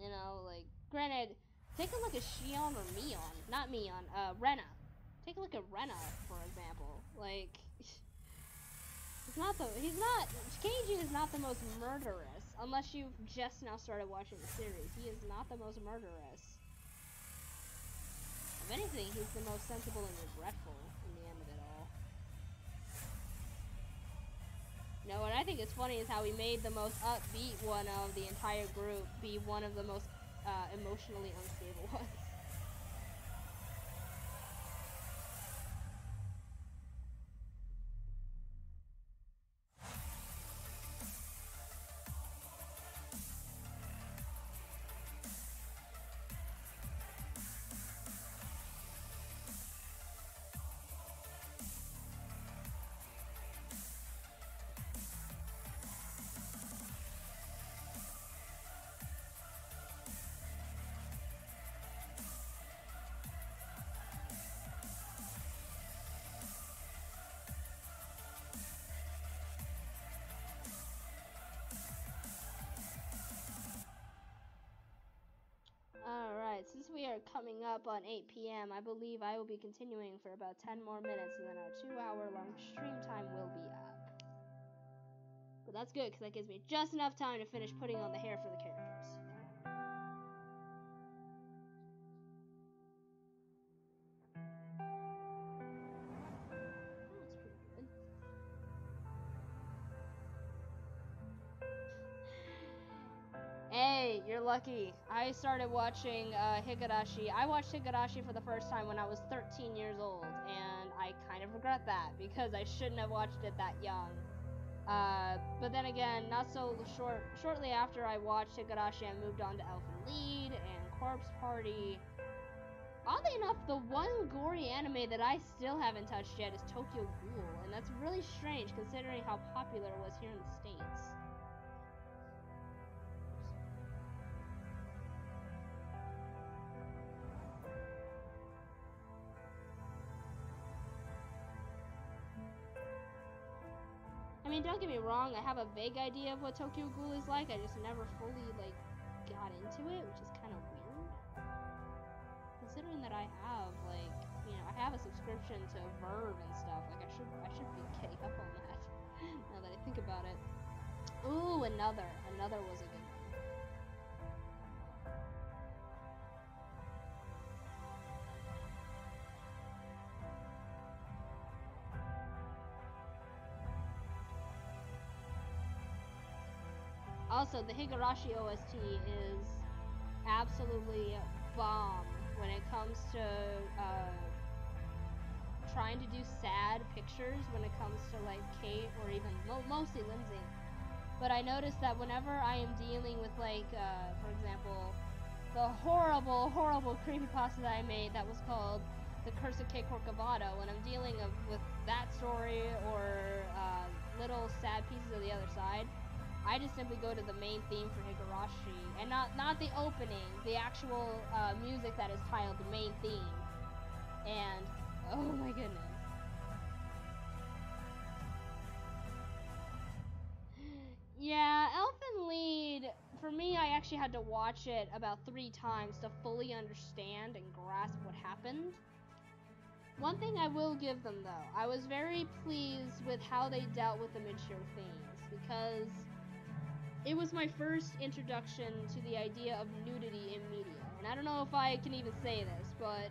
You know, like, granted, take a look at Shion or Mion. Not Mion, Rena. Take a look at Rena, for example. Like... Keiji is not the most murderous, unless you've just now started watching the series. He is not the most murderous. If anything, he's the most sensible and regretful in the end of it all. No, what I think is funny is how he made the most upbeat one of the entire group be one of the most emotionally unstable ones. coming up on 8 p.m., I believe I will be continuing for about 10 more minutes, and then our 2-hour-long stream time will be up. But that's good, because that gives me just enough time to finish putting on the hair for the characters. Oh, that's pretty good. Hey, you're lucky. I started watching Higurashi. I watched Higurashi for the first time when I was 13 years old, and I kind of regret that because I shouldn't have watched it that young. But then again, shortly after I watched Higurashi, I moved on to Elfen Lied and Corpse Party. Oddly enough, the one gory anime that I still haven't touched yet is Tokyo Ghoul, and that's really strange considering how popular it was here in the States. I mean, don't get me wrong, I have a vague idea of what Tokyo Ghoul is like, I just never fully, got into it, which is kind of weird. Considering that I have, I have a subscription to Verve and stuff, I should be getting up on that, now that I think about it. Ooh, another was a good one. Also, the Higurashi OST is absolutely bomb when it comes to trying to do sad pictures when it comes to Kate or even mostly Lindsay. But I noticed that whenever I am dealing with for example, the horrible creepypasta that I made that was called The Curse of Kate Corcovado, when I'm dealing with that story or little sad pieces of the other side, I just simply go to the main theme for Higurashi, and not the opening, the actual music that is titled the main theme. And oh my goodness. Yeah, Elfen Lied, for me, I actually had to watch it about 3 times to fully understand and grasp what happened. One thing I will give them, though, I was very pleased with how they dealt with the mature themes, because it was my first introduction to the idea of nudity in media. And I don't know if I can even say this, but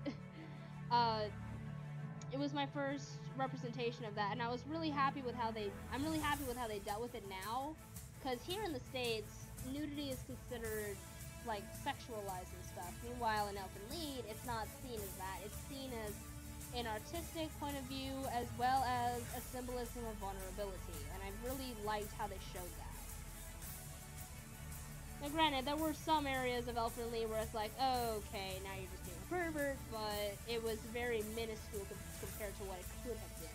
it was my first representation of that, and I was really happy with how I'm really happy with how they dealt with it now, because here in the States, nudity is considered sexualized and stuff. Meanwhile, in Elfen Lied, it's not seen as that. It's seen as an artistic point of view as well as a symbolism of vulnerability, and I really liked how they showed that. Now granted, there were some areas of Elfen Lied where it's okay, now you're just being a pervert, but it was very minuscule compared to what it could have been.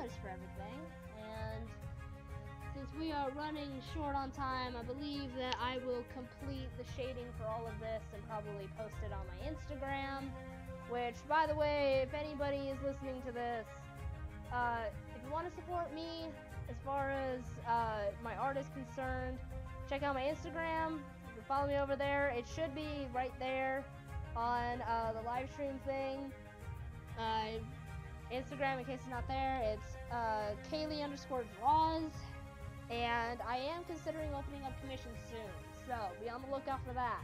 colors for everything. And since we are running short on time, I believe that I will complete the shading for all of this and probably post it on my Instagram. Which, by the way, if anybody is listening to this, if you want to support me as far as my art is concerned, check out my Instagram. You can follow me over there. It should be right there on the live stream thing. Instagram, in case it's not there, it's Caylee_draws. And I am considering opening up commissions soon, so be on the lookout for that.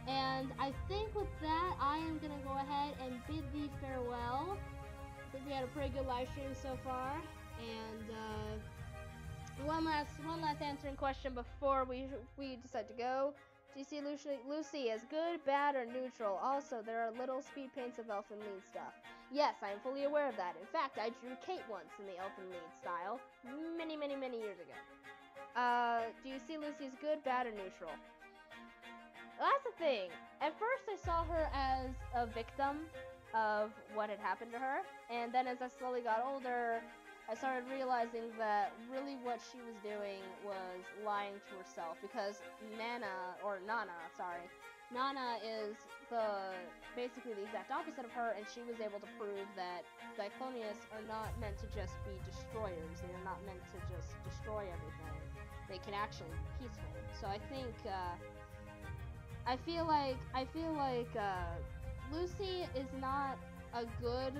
And I think with that, I am going to go ahead and bid thee farewell. I think we had a pretty good live stream so far. And one last answering question before we decide to go. Do you see Lucy as good, bad, or neutral? Also, there are little speed paints of Elfin Lead stuff. Yes, I am fully aware of that. In fact, I drew Kate once in the Elfin Lead style, many, many, many years ago. Do you see Lucy as good, bad, or neutral? That's the thing. At first, I saw her as a victim of what had happened to her, and then as I slowly got older, I started realizing that really what she was doing was lying to herself, because Nana is basically the exact opposite of her, and she was able to prove that Cyclonius are not meant to just be destroyers. They are not meant to just destroy everything. They can actually be peaceful. So I think, I feel like Lucy is not a good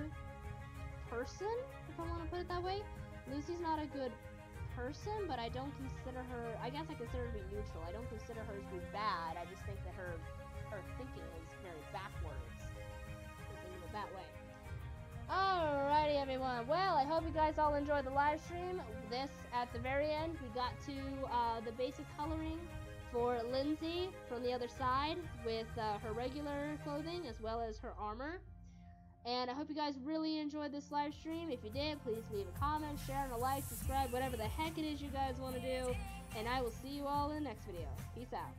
person, if I want to put it that way. Lucy's not a good person, but I don't consider her, I guess I consider her to be neutral. I don't consider her as being bad. I just think that her thinking is very backwards. Thinking it that way. Alrighty, everyone. Well, I hope you guys all enjoyed the live stream. This, at the very end, we got to the basic coloring for Lindsay from the other side with her regular clothing as well as her armor. And I hope you guys really enjoyed this live stream. If you did, please leave a comment, share, and a like, subscribe, whatever the heck it is you guys want to do. And I will see you all in the next video. Peace out.